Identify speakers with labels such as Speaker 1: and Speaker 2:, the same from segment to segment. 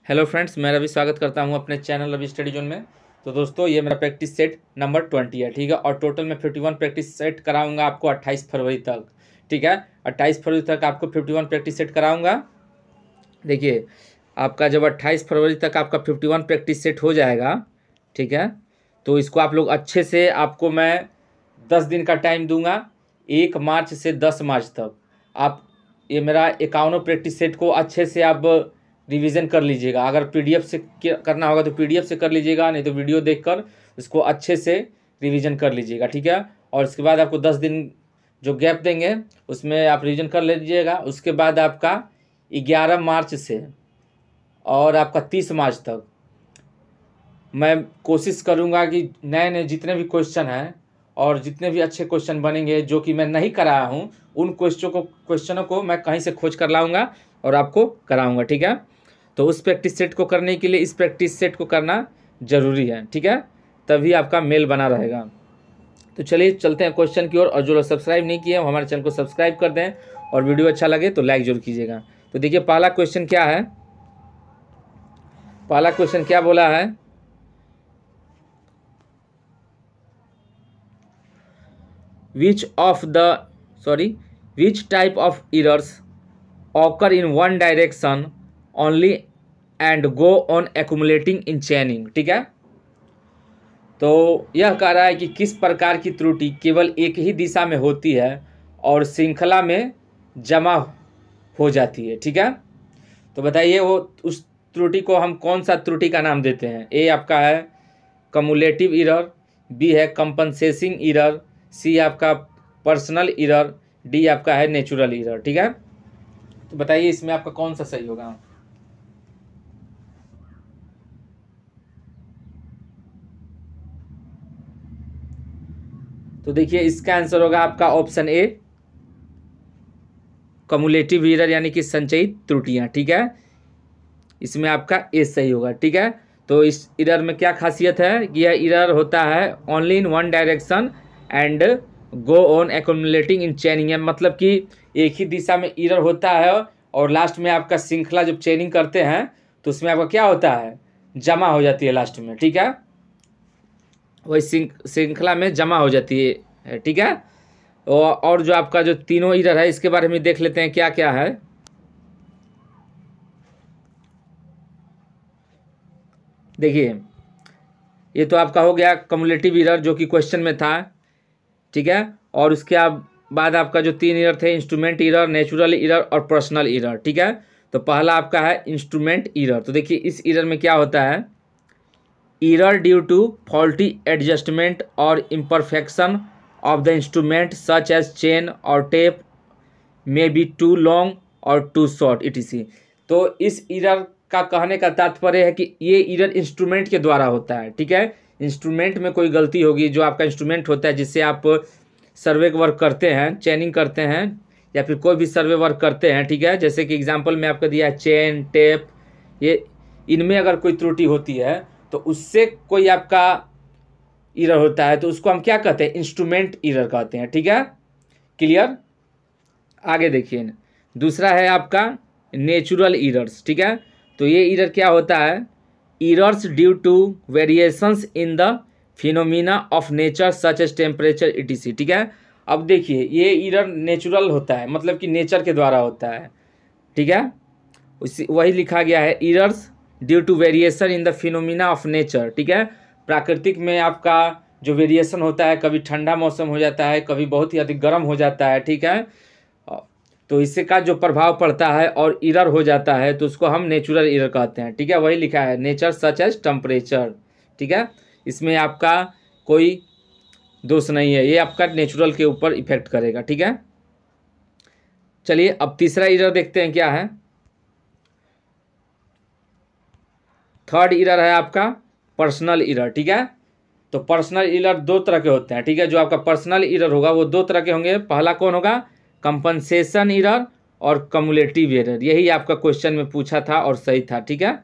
Speaker 1: Hello friends, मैं रवि स्वागत करता हूं अपने चैनल रवि स्टडी जोन में। तो दोस्तों, ये मेरा प्रैक्टिस सेट नंबर 20 है, ठीक है। और टोटल मैं 51 प्रैक्टिस सेट कराऊंगा आपको 28 फरवरी तक, ठीक है। 28 फरवरी तक आपको 51 प्रैक्टिस सेट कराऊंगा। देखिए, आपका जब 28 फरवरी तक आपका 51 प्रैक्टिस सेट हो जाएगा, ठीक है, तो इसको आप लोग अच्छे से, आपको मैं 10 दिन का टाइम दूंगा। 1 मार्च से 10 मार्च तक आप ये मेरा 51 प्रैक्टिस सेट को अच्छे से आप रिवीजन कर लीजिएगा। अगर पीडीएफ से करना होगा तो पीडीएफ से कर लीजिएगा, नहीं तो वीडियो देखकर इसको अच्छे से रिवीजन कर लीजिएगा, ठीक है। और उसके बाद आपको 10 दिन जो गैप देंगे उसमें आप रिवीजन कर लीजिएगा। उसके बाद आपका 11 मार्च से और आपका 30 मार्च तक मैं कोशिश करूंगा कि नए नए जितने भी क्वेश्चन हैं और जितने भी अच्छे क्वेश्चन बनेंगे जो कि मैं नहीं कराया हूं, उन क्वेश्चनों को मैं कहीं से खोज कर लाऊंगा और आपको कराऊंगा, ठीक है। तो उस प्रैक्टिस सेट को करने के लिए इस प्रैक्टिस सेट को करना ज़रूरी है, ठीक है, तभी आपका मेल बना रहेगा। तो चलिए चलते हैं क्वेश्चन की ओर। और जो लोग सब्सक्राइब नहीं किए हमारे चैनल को सब्सक्राइब कर दें और वीडियो अच्छा लगे तो लाइक जरूर कीजिएगा। तो देखिए, पहला क्वेश्चन क्या है, पहला क्वेश्चन क्या बोला है, which type of errors occur in one direction only and go on accumulating in chaining, ठीक है। तो यह कह रहा है कि किस प्रकार की त्रुटि केवल एक ही दिशा में होती है और श्रृंखला में जमा हो जाती है, ठीक है। तो बताइए वो उस त्रुटि को हम कौन सा त्रुटि का नाम देते हैं। ए आपका है कम्युलेटिव एरर, बी है कंपनसेसिंग एरर, सी आपका पर्सनल एरर, डी आपका है नेचुरल एरर, ठीक है। तो बताइए इसमें आपका कौन सा सही होगा। तो देखिए, इसका आंसर होगा आपका ऑप्शन ए, कम्युलेटिव एरर यानी कि संचयित त्रुटियां, ठीक है। इसमें आपका ए सही होगा, ठीक है। तो इस एरर में क्या खासियत है कि यह एरर होता है only in one direction and go on accumulating in chaining, मतलब कि एक ही दिशा में एरर होता है और लास्ट में आपका श्रृंखला जब चेनिंग करते हैं तो उसमें आपका क्या होता है, जमा हो जाती है लास्ट में, ठीक है। वही श्रृंखला में जमा हो जाती है, ठीक है। और जो आपका जो तीनों एरर है इसके बारे में देख लेते हैं क्या क्या है। देखिए, ये तो आपका हो गया कम्युलेटिव एरर जो कि क्वेश्चन में था, ठीक है। और उसके बाद आपका जो 3 एरर थे, इंस्ट्रूमेंट एरर, नेचुरल एरर और पर्सनल एरर, ठीक है। तो पहला आपका है इंस्ट्रूमेंट एरर। तो देखिए, इस एरर में क्या होता है, error due to faulty adjustment और imperfection of the instrument such as chain और tape may be too long और टू शॉर्ट etc। तो इस एरर का कहने का तात्पर्य है कि ये एरर इंस्ट्रूमेंट के द्वारा होता है, ठीक है। इंस्ट्रूमेंट में कोई गलती होगी, जो आपका इंस्ट्रूमेंट होता है जिससे आप सर्वे वर्क करते हैं, चेनिंग करते हैं या फिर कोई भी सर्वे वर्क करते हैं, ठीक है। जैसे कि एग्जांपल में आपको दिया है चेन, टेप, ये इनमें अगर कोई त्रुटि होती है तो उससे कोई आपका एरर होता है तो उसको हम क्या कहते हैं, इंस्ट्रूमेंट एरर कहते हैं, ठीक है। क्लियर। आगे देखिए, दूसरा है आपका नेचुरल एरर्स, ठीक है। तो ये एरर क्या होता है, errors due to variations in the phenomena of nature such as temperature etc, ठीक है। अब देखिए, ये एरर नेचुरल होता है, मतलब कि नेचर के द्वारा होता है, ठीक है। वही लिखा गया है, errors due to variation in the phenomena of nature, ठीक है। प्राकृतिक में आपका जो वेरिएशन होता है, कभी ठंडा मौसम हो जाता है, कभी बहुत ही अधिक गर्म हो जाता है, ठीक है। तो इससे का जो प्रभाव पड़ता है और एरर हो जाता है तो उसको हम नेचुरल एरर कहते हैं, ठीक है। वही लिखा है नेचर सच एज टेम्परेचर, ठीक है। इसमें आपका कोई दोष नहीं है, ये आपका नेचुरल के ऊपर इफेक्ट करेगा, ठीक है। चलिए अब तीसरा एरर देखते हैं क्या है। थर्ड एरर है आपका पर्सनल एरर, ठीक है। तो पर्सनल एरर 2 तरह के होते हैं, ठीक है। जो आपका पर्सनल एरर होगा वो 2 तरह के होंगे। पहला कौन होगा, कंपनसेशन एरर और कम्युलेटिव एरर। यही आपका क्वेश्चन में पूछा था और सही था, ठीक है,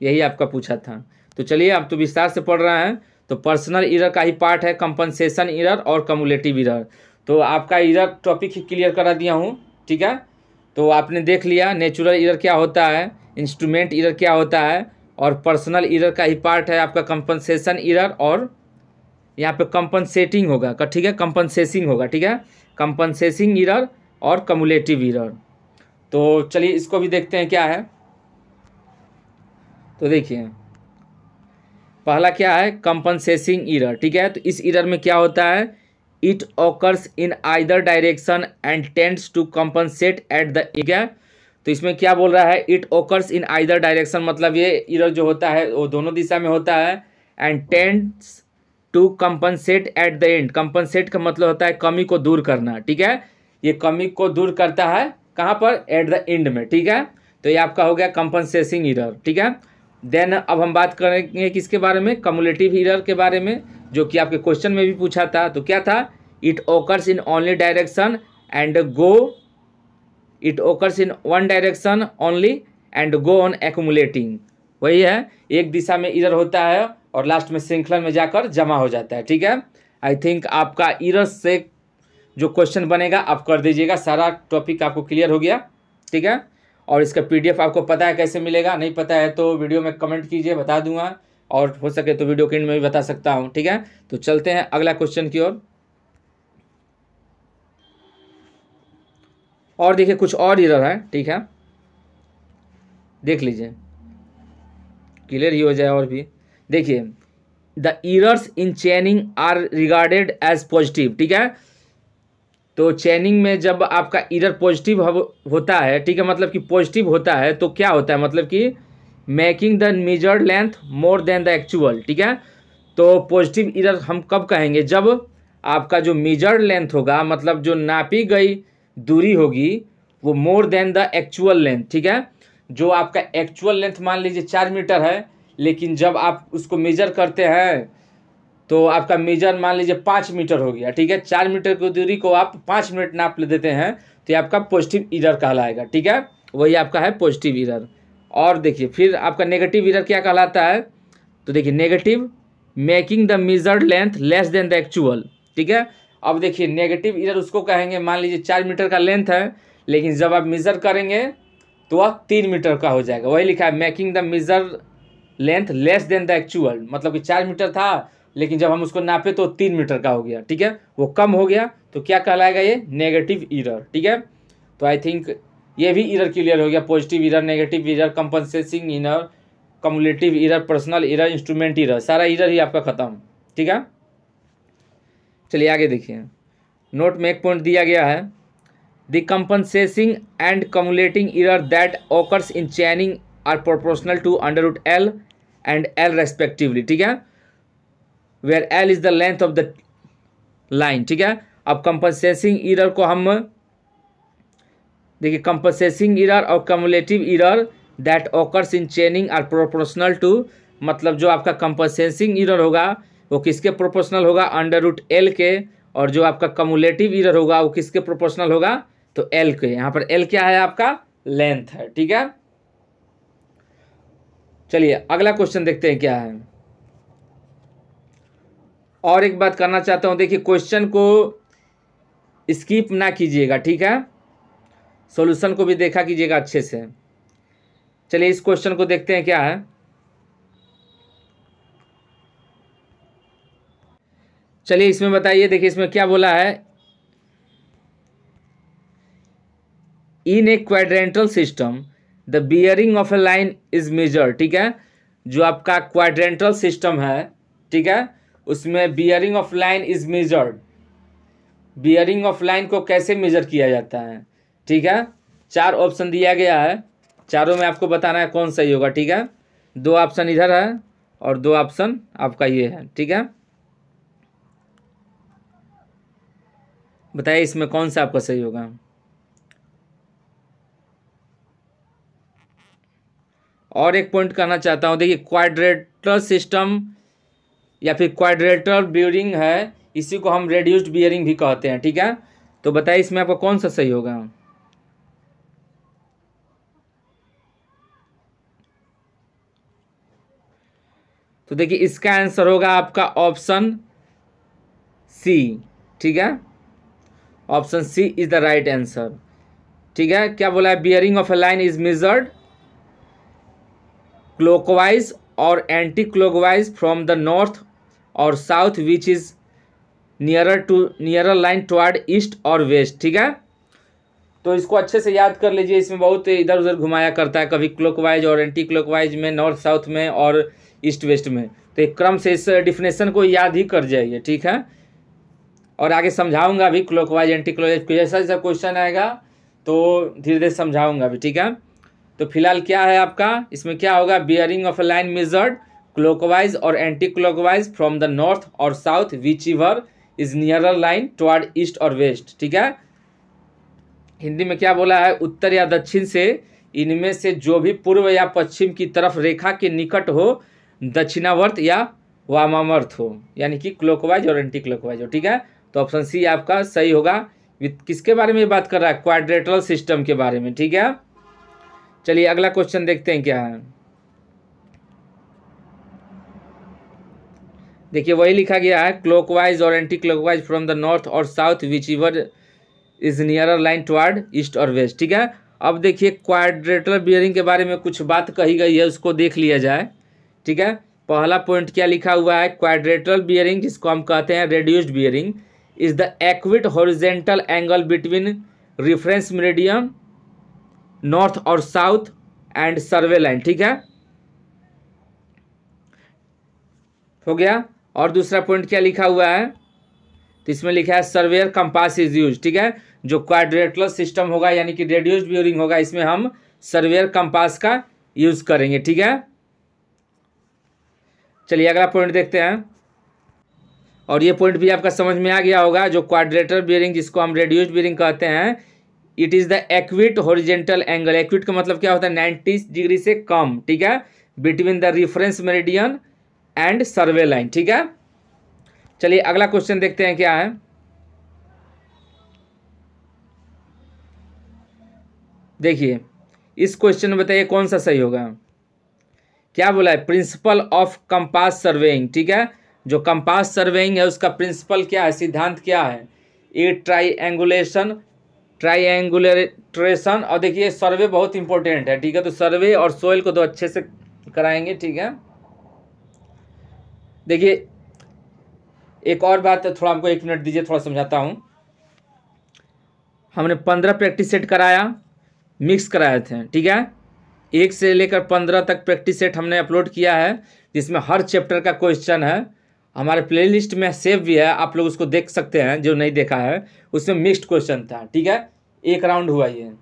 Speaker 1: यही आपका पूछा था। तो चलिए आप तो विस्तार से पढ़ रहे हैं। तो पर्सनल एरर का ही पार्ट है कंपनसेशन एरर और कम्युलेटिव एरर। तो आपका एरर टॉपिक ही क्लियर करा दिया हूँ, ठीक है। तो आपने देख लिया नेचुरल एरर क्या होता है, इंस्ट्रूमेंट एरर क्या होता है, और पर्सनल एरर का ही पार्ट है आपका कंपनसेशन एरर, और यहाँ पे कंपनसेटिंग होगा, ठीक है, कंपनसेसिंग होगा, ठीक है, कंपनसेसिंग एरर और कम्युलेटिव एरर। तो चलिए इसको भी देखते हैं क्या है। तो देखिए पहला क्या है, कंपनसेसिंग एरर, ठीक है। तो इस एरर में क्या होता है, it occurs in either direction and tends to compensate at the, ठीक है। तो इसमें क्या बोल रहा है, it occurs in either direction, मतलब ये एरर जो होता है वो दोनों दिशा में होता है, and tends to compensate at the end. Compensate का मतलब होता है कमी को दूर करना, ठीक है, ये कमी को दूर करता है कहाँ पर, एट द एंड में, ठीक है। तो ये आपका हो गया कंपनसेसिंग एरर, ठीक है। देन अब हम बात करेंगे किसके बारे में, कम्युलेटिव एरर के बारे में, जो कि आपके क्वेश्चन में भी पूछा था। तो क्या था, it occurs in only direction and go, it occurs in one direction only and go on accumulating. वही है, एक दिशा में एरर होता है और लास्ट में श्रृंखलन में जाकर जमा हो जाता है, ठीक है। आई थिंक आपका एरर से जो क्वेश्चन बनेगा आप कर दीजिएगा, सारा टॉपिक आपको क्लियर हो गया, ठीक है। और इसका पीडीएफ आपको पता है कैसे मिलेगा, नहीं पता है तो वीडियो में कमेंट कीजिए, बता दूंगा, और हो सके तो वीडियो के एंड में भी बता सकता हूँ, ठीक है। तो चलते हैं अगला क्वेश्चन की ओर। और देखिए कुछ और एरर है, ठीक है, देख लीजिए क्लियर ही हो जाए। और भी देखिए, the errors in chaining are regarded as positive, ठीक है। तो चेनिंग में जब आपका एरर पॉजिटिव होता है, ठीक है, मतलब कि पॉजिटिव होता है, तो क्या होता है, मतलब कि making the measured length more than the actual, ठीक है। तो पॉजिटिव एरर हम कब कहेंगे, जब आपका जो मेजर्ड लेंथ होगा, मतलब जो नापी गई दूरी होगी, वो more than the actual length, ठीक है। जो आपका एक्चुअल लेंथ मान लीजिए 4 मीटर है, लेकिन जब आप उसको मेजर करते हैं तो आपका मेजर मान लीजिए 5 मीटर हो गया, ठीक है। 4 मीटर की दूरी को आप 5 मिनट नाप देते हैं, तो ये आपका पॉजिटिव एरर कहलाएगा, ठीक है, वही आपका है पॉजिटिव एरर। और देखिए फिर आपका नेगेटिव एरर क्या कहलाता है, तो देखिए negative, making the measured length less than the actual, ठीक है। अब देखिए नेगेटिव एरर उसको कहेंगे, मान लीजिए 4 मीटर का लेंथ है, लेकिन जब आप मेज़र करेंगे तो वह 3 मीटर का हो जाएगा, वही लिखा है making the major length less than the actual, मतलब कि 4 मीटर था, लेकिन जब हम उसको नापे तो 3 मीटर का हो गया, ठीक है, वो कम हो गया, तो क्या कहलाएगा, ये नेगेटिव एरर, ठीक है। तो आई थिंक ये भी एरर क्लियर हो गया, positive error, negative error, compensating error, cumulative error, personal error, instrument error, सारा एरर ही आपका खत्म, ठीक है। चलिए आगे देखिए, नोट में एक पॉइंट दिया गया है, the compensating and cumulating error that occurs in chaining are proportional to √L and L respectively, ठीक है, where L is the length of the line, ठीक है। अब कंपनसेसिंग एरर को हम देखिए, कंपनसेसिंग एरर और cumulative error that occurs in chaining are proportional to, मतलब जो आपका कंपनसेसिंग एरर होगा वो किसके प्रोपोर्शनल होगा, √L के, और जो आपका कम्युलेटिव एरर होगा वो किसके प्रोपोर्शनल होगा, तो L के। यहाँ पर L क्या है, आपका लेंथ है, ठीक है। चलिए अगला क्वेश्चन देखते हैं क्या है। और एक बात करना चाहता हूँ, देखिए क्वेश्चन को स्किप ना कीजिएगा, ठीक है, सॉल्यूशन को भी देखा कीजिएगा अच्छे से। चलिए इस क्वेश्चन को देखते हैं क्या है। चलिए इसमें बताइए, देखिए इसमें क्या बोला है, in a quadrantal system the bearing of a line is measured, ठीक है। जो आपका क्वाड्रेंटल सिस्टम है, ठीक है, उसमें bearing of line is measured. Bearing of line को कैसे मेजर किया जाता है, ठीक है। 4 ऑप्शन दिया गया है, चारों में आपको बताना है कौन सही होगा, ठीक है। 2 ऑप्शन इधर है और 2 ऑप्शन आपका ये है, ठीक है। बताइए इसमें कौन सा आपका सही होगा। और एक पॉइंट कहना चाहता हूँ, देखिए क्वाड्रेटल सिस्टम या फिर क्वाड्रेटल बियरिंग है, इसी को हम रेड्यूस्ड बियरिंग भी कहते हैं, ठीक है। तो बताइए इसमें आपको कौन सा सही होगा। तो देखिए इसका आंसर होगा आपका ऑप्शन सी, ठीक है, option C is the right answer, ठीक है। क्या बोला है, bearing of a line is measured clockwise और anti clockwise from the north और south which is nearer line toward east और वेस्ट। ठीक है, तो इसको अच्छे से याद कर लीजिए, इसमें बहुत इधर उधर घुमाया करता है, कभी क्लॉकवाइज और एंटी क्लॉकवाइज में, नॉर्थ साउथ में और ईस्ट वेस्ट में। तो एक क्रम से इस डिफिनेशन को याद ही कर जाइए। ठीक है, और आगे समझाऊंगा भी क्लॉकवाइज एंटी क्लॉकवाइज, जैसा जैसा क्वेश्चन आएगा तो धीरे धीरे समझाऊंगा भी। ठीक है, तो फिलहाल क्या है आपका, इसमें क्या होगा, bearing of a line measured clockwise और anti clockwise from the north और south whichever is nearer line toward east और वेस्ट। ठीक है, हिंदी में क्या बोला है, उत्तर या दक्षिण से इनमें से जो भी पूर्व या पश्चिम की तरफ रेखा के निकट हो, दक्षिणावर्त या वामावर्त हो, यानी कि क्लॉकवाइज और एंटी क्लॉकवाइज हो। ठीक है, तो ऑप्शन सी आपका सही होगा। किसके बारे में बात कर रहा है, क्वाड्रेटरल सिस्टम के बारे में। ठीक है, चलिए अगला क्वेश्चन देखते हैं क्या है। देखिए वही लिखा गया है, क्लॉकवाइज और anti clockwise from the north और south whichever is nearer line toward east और वेस्ट। ठीक है, अब देखिए क्वाड्रेटरल बियरिंग के बारे में कुछ बात कही गई है, उसको देख लिया जाए। ठीक है, पहला पॉइंट क्या लिखा हुआ है, क्वाड्रेटरल बियरिंग जिसको हम कहते हैं reduced bearing is the equity horizontal angle between reference meridian north और साउथ एंड सर्वे लाइन। ठीक है, हो गया। और दूसरा पॉइंट क्या लिखा हुआ है, तो इसमें लिखा है सर्वेयर कंपास इज यूज। ठीक है, जो क्वाड्रेटरल सिस्टम होगा यानी कि रेड्यूस्ड बियरिंग होगा, इसमें हम सर्वेयर कंपास का यूज करेंगे। ठीक है, चलिए अगला पॉइंट देखते हैं। और ये पॉइंट भी आपका समझ में आ गया होगा, जो क्वाड्रेटरल बियरिंग जिसको हम रेड्यूस्ड बियरिंग कहते हैं, it is the equity horizontal angle. Equity का मतलब क्या होता है, 90 डिग्री से कम। ठीक है, between the reference meridian and survey line. ठीक है, चलिए अगला क्वेश्चन देखते हैं क्या है। देखिए इस क्वेश्चन में बताइए कौन सा सही होगा। क्या बोला है, प्रिंसिपल ऑफ कंपास सर्वेइंग। ठीक है, जो कंपास सर्वेइंग है उसका प्रिंसिपल क्या है, सिद्धांत क्या है, ए ट्राइएंगुलेशन। और देखिए सर्वे बहुत इंपॉर्टेंट है। ठीक है, तो सर्वे और सोइल को तो अच्छे से कराएंगे। ठीक है, देखिए एक और बात, थोड़ा हमको 1 मिनट दीजिए, थोड़ा समझाता हूँ। हमने 15 प्रैक्टिस सेट कराया, मिक्स कराए थे। ठीक है, 1 से लेकर 15 तक प्रैक्टिस सेट हमने अपलोड किया है, जिसमें हर चैप्टर का क्वेश्चन है। हमारे प्लेलिस्ट में सेव भी है, आप लोग उसको देख सकते हैं जो नहीं देखा है। उसमें मिक्स्ड क्वेश्चन था। ठीक है, एक राउंड हुआ ये।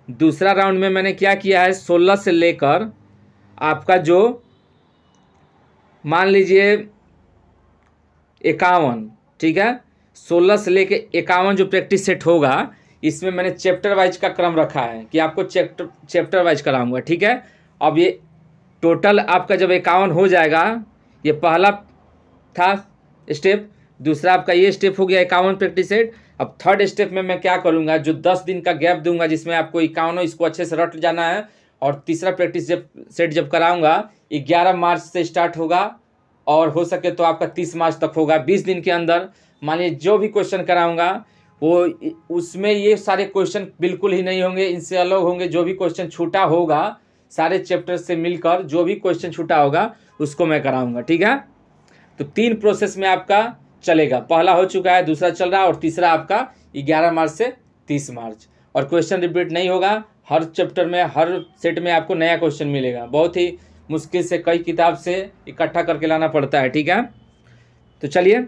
Speaker 1: दूसरा राउंड में मैंने क्या किया है, 16 से लेकर आपका जो मान लीजिए 51। ठीक है, 16 से लेकर 51 जो प्रैक्टिस सेट होगा, इसमें मैंने चैप्टर वाइज का क्रम रखा है कि आपको चैप्टर वाइज कराऊंगा। ठीक है, अब ये टोटल आपका जब 51 हो जाएगा, ये पहला था स्टेप, दूसरा आपका ये स्टेप हो गया 51 प्रैक्टिस सेट। अब थर्ड स्टेप में मैं क्या करूंगा, जो 10 दिन का गैप दूंगा जिसमें आपको 51 इसको अच्छे से रट जाना है, और तीसरा प्रैक्टिस सेट जब कराऊंगा 11 मार्च से स्टार्ट होगा और हो सके तो आपका 30 मार्च तक होगा। 20 दिन के अंदर मान लीजिए जो भी क्वेश्चन कराऊंगा वो उसमें ये सारे क्वेश्चन बिल्कुल ही नहीं होंगे, इनसे अलग होंगे। जो भी क्वेश्चन छूटा होगा सारे चैप्टर से मिलकर जो भी क्वेश्चन छूटा होगा उसको मैं कराऊंगा। ठीक है, तो 3 प्रोसेस में आपका चलेगा, पहला हो चुका है, दूसरा चल रहा है और तीसरा आपका 11 मार्च से 30 मार्च। और क्वेश्चन रिपीट नहीं होगा, हर चैप्टर में हर सेट में आपको नया क्वेश्चन मिलेगा। बहुत ही मुश्किल से कई किताब से इकट्ठा करके लाना पड़ता है। ठीक है, तो चलिए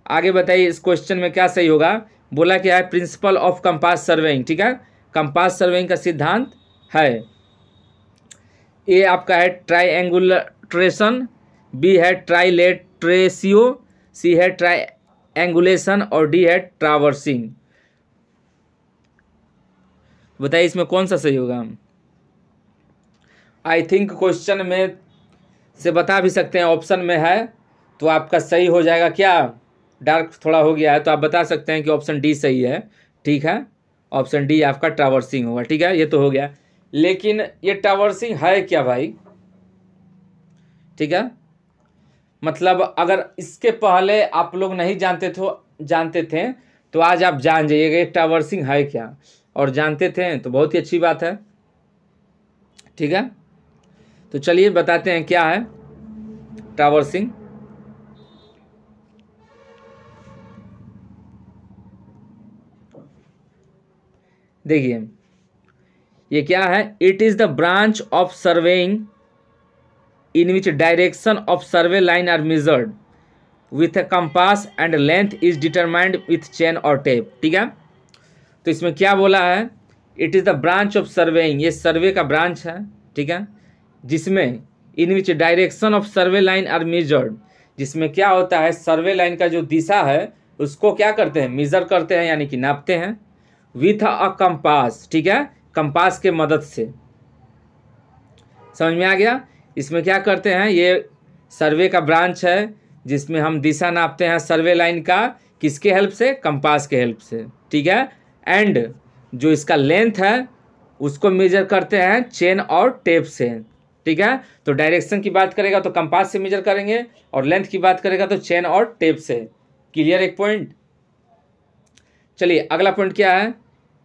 Speaker 1: आगे बताइए इस क्वेश्चन में क्या सही होगा। बोला क्या है, प्रिंसिपल ऑफ कंपास सर्वेइंग। ठीक है, कंपास सर्वेइंग का सिद्धांत है, ए आपका है ट्राइएंगुलेशन, बी है ट्राइलेट्रेसियो, सी है ट्राइएंगुलेशन और डी है ट्रावर्सिंग। बताइए इसमें कौन सा सही होगा। आई थिंक क्वेश्चन में से बता भी सकते हैं, ऑप्शन में है तो आपका सही हो जाएगा। क्या डार्क थोड़ा हो गया है तो आप बता सकते हैं कि ऑप्शन डी सही है। ठीक है, ऑप्शन डी आपका ट्रावर्सिंग होगा। ठीक है, ये तो हो गया, लेकिन ये ट्रावर्सिंग है क्या भाई। ठीक है, मतलब अगर इसके पहले आप लोग नहीं जानते थे तो आज आप जान जाइएगा ये ट्रावर्सिंग है क्या, और जानते थे तो बहुत ही अच्छी बात है। ठीक है, तो चलिए बताते हैं क्या है ट्रैवर्सिंग। देखिए ये क्या है, it is the branch of surveying in which direction of survey line are measured with a compass and length is determined with chain और टेप। ठीक है, तो इसमें क्या बोला है, it is the branch of surveying, ये सर्वे का ब्रांच है। ठीक है, जिसमें in which direction of survey line are measured, जिसमें क्या होता है सर्वे लाइन का जो दिशा है उसको क्या करते हैं, मेजर करते हैं यानी कि नापते हैं विथ अ कंपास। ठीक है, कंपास के मदद से, समझ में आ गया। इसमें क्या करते हैं, ये सर्वे का ब्रांच है जिसमें हम दिशा नापते हैं सर्वे लाइन का, किसके हेल्प से, कंपास के हेल्प से। ठीक है, एंड जो इसका लेंथ है उसको मेजर करते हैं चेन और टेप से। ठीक है, तो डायरेक्शन की बात करेगा तो कंपास से मेजर करेंगे और लेंथ की बात करेगा तो चेन और टेप से। क्लियर एक पॉइंट। चलिए अगला पॉइंट क्या है,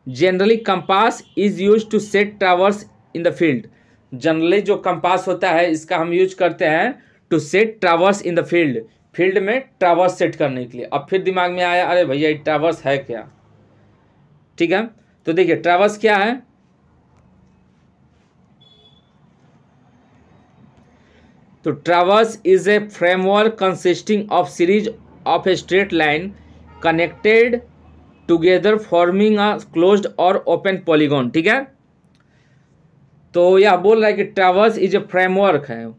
Speaker 1: generally compass is use to set traverse in the field. Generally जो कंपास होता है इसका हम यूज करते हैं to set traverse in the field, field में ट्रैवर्स सेट करने के लिए। अब फिर दिमाग में आया अरे भैया ये ट्रैवर्स है क्या। ठीक है, तो देखिए ट्रैवर्स क्या है, तो traverse is a framework consisting of series of a straight line connected together forming a closed और ओपन पॉलीगॉन। ठीक है, तो यह बोल रहा है कि ट्रैवर्स इज ए फ्रेमवर्क है,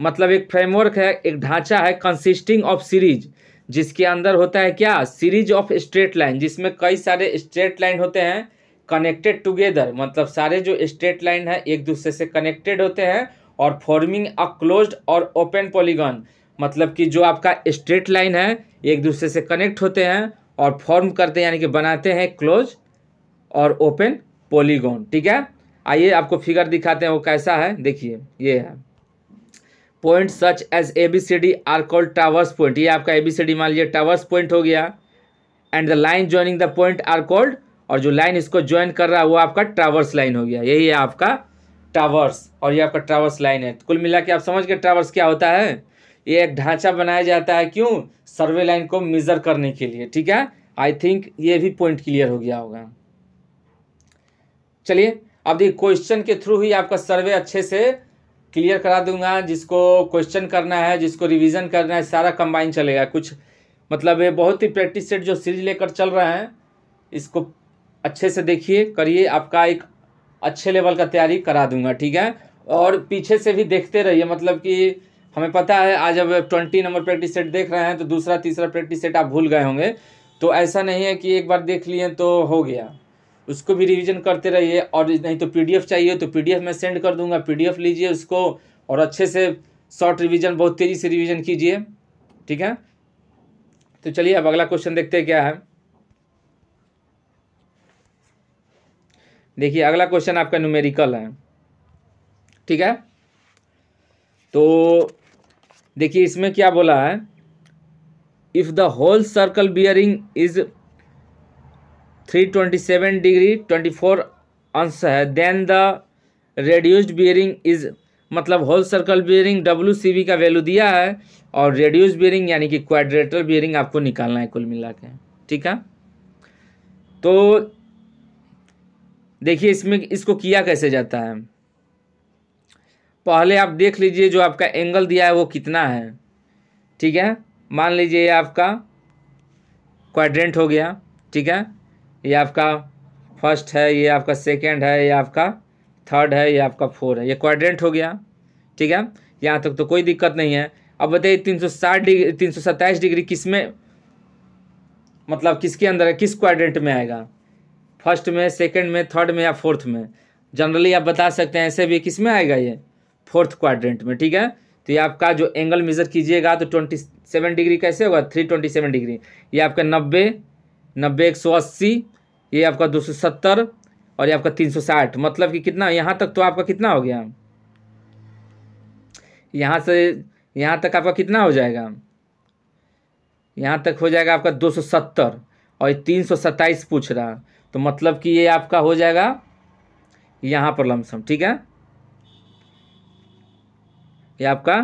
Speaker 1: मतलब एक फ्रेमवर्क है, एक ढांचा है, कंसिस्टिंग ऑफ सीरीज, जिसके अंदर होता है क्या, सीरीज ऑफ स्ट्रेट लाइन, जिसमें कई सारे स्ट्रेट लाइन होते हैं कनेक्टेड टुगेदर, मतलब सारे जो स्ट्रेट लाइन है एक दूसरे से कनेक्टेड होते हैं, और फॉर्मिंग अ क्लोज्ड और ओपन पॉलीगॉन, मतलब कि जो आपका स्ट्रेट लाइन है एक दूसरे से कनेक्ट होते हैं और फॉर्म करते हैं यानी कि बनाते हैं क्लोज और ओपन पॉलीगॉन। ठीक है, आइए आपको फिगर दिखाते हैं वो कैसा है। देखिए ये है, point such as ABCD are called traverse point, ये आपका ABCD मान लीजिए ट्रैवर्स पॉइंट हो गया, and the line joining the point are called, और जो लाइन इसको ज्वाइन कर रहा है वो आपका ट्रैवर्स लाइन हो गया, यही है आपका ट्रैवर्स, और ये आपका ट्रैवर्स लाइन है। कुल मिला के आप समझ गए ट्रैवर्स क्या होता है, ये एक ढांचा बनाया जाता है, क्यों, सर्वे लाइन को मेजर करने के लिए। ठीक है, आई थिंक ये भी पॉइंट क्लियर हो गया होगा। चलिए अब देखिए क्वेश्चन के थ्रू ही आपका सर्वे अच्छे से क्लियर करा दूंगा, जिसको क्वेश्चन करना है, जिसको रिवीजन करना है, सारा कंबाइन चलेगा। कुछ मतलब ये बहुत ही प्रैक्टिस सेट जो सीरीज लेकर चल रहे हैं इसको अच्छे से देखिए करिए, आपका एक अच्छे लेवल का तैयारी करा दूंगा। ठीक है, और पीछे से भी देखते रहिए, मतलब कि हमें पता है आज अब 20 नंबर प्रैक्टिस सेट देख रहे हैं तो दूसरा तीसरा प्रैक्टिस सेट आप भूल गए होंगे, तो ऐसा नहीं है कि एक बार देख लिए तो हो गया, उसको भी रिवीजन करते रहिए। और नहीं तो PDF चाहिए तो PDF मैं सेंड कर दूंगा, PDF लीजिए उसको और अच्छे से शॉर्ट रिवीजन, बहुत तेज़ी से रिवीजन कीजिए। ठीक है, तो चलिए अब अगला क्वेश्चन देखते हैं क्या है। देखिए अगला क्वेश्चन आपका न्यूमेरिकल है। ठीक है, तो देखिए इसमें क्या बोला है, if the whole circle bearing is 327 degree 24 अंश है, then the reduced bearing is, मतलब होल सर्कल बियरिंग WCB का वैल्यू दिया है और रेड्यूस्ड बियरिंग यानी कि क्वाड्रेटल बियरिंग आपको निकालना है कुल मिला के। ठीक है, तो देखिए इसमें इसको किया कैसे जाता है, पहले आप देख लीजिए जो आपका एंगल दिया है वो कितना है। ठीक है, मान लीजिए ये आपका क्वाड्रेंट हो गया। ठीक है, ये आपका फर्स्ट है, ये आपका सेकंड है, ये आपका थर्ड है, ये आपका 4 है, ये क्वाड्रेंट हो गया। ठीक है, यहाँ तक तो कोई दिक्कत नहीं है। अब बताइए 360 डिग्री 327 डिग्री किस में, मतलब किसके अंदर है, किस क्वाड्रेंट में आएगा, फर्स्ट में, सेकंड में, थर्ड में या फोर्थ में। जनरली आप बता सकते हैं ऐसे भी किस में आएगा, ये 4th क्वाड्रेंट में। ठीक है, तो ये आपका जो एंगल मेजर कीजिएगा तो 27 डिग्री कैसे होगा, 327 डिग्री, ये आपका 90 180, ये आपका 270 और ये आपका 360, मतलब कि कितना, यहाँ तक तो आपका कितना हो गया, यहाँ से यहाँ तक आपका कितना हो जाएगा, यहाँ तक हो जाएगा आपका 270 और 327 पूछ रहा, तो मतलब कि ये आपका हो जाएगा यहाँ पर लमसम। ठीक है, ये आपका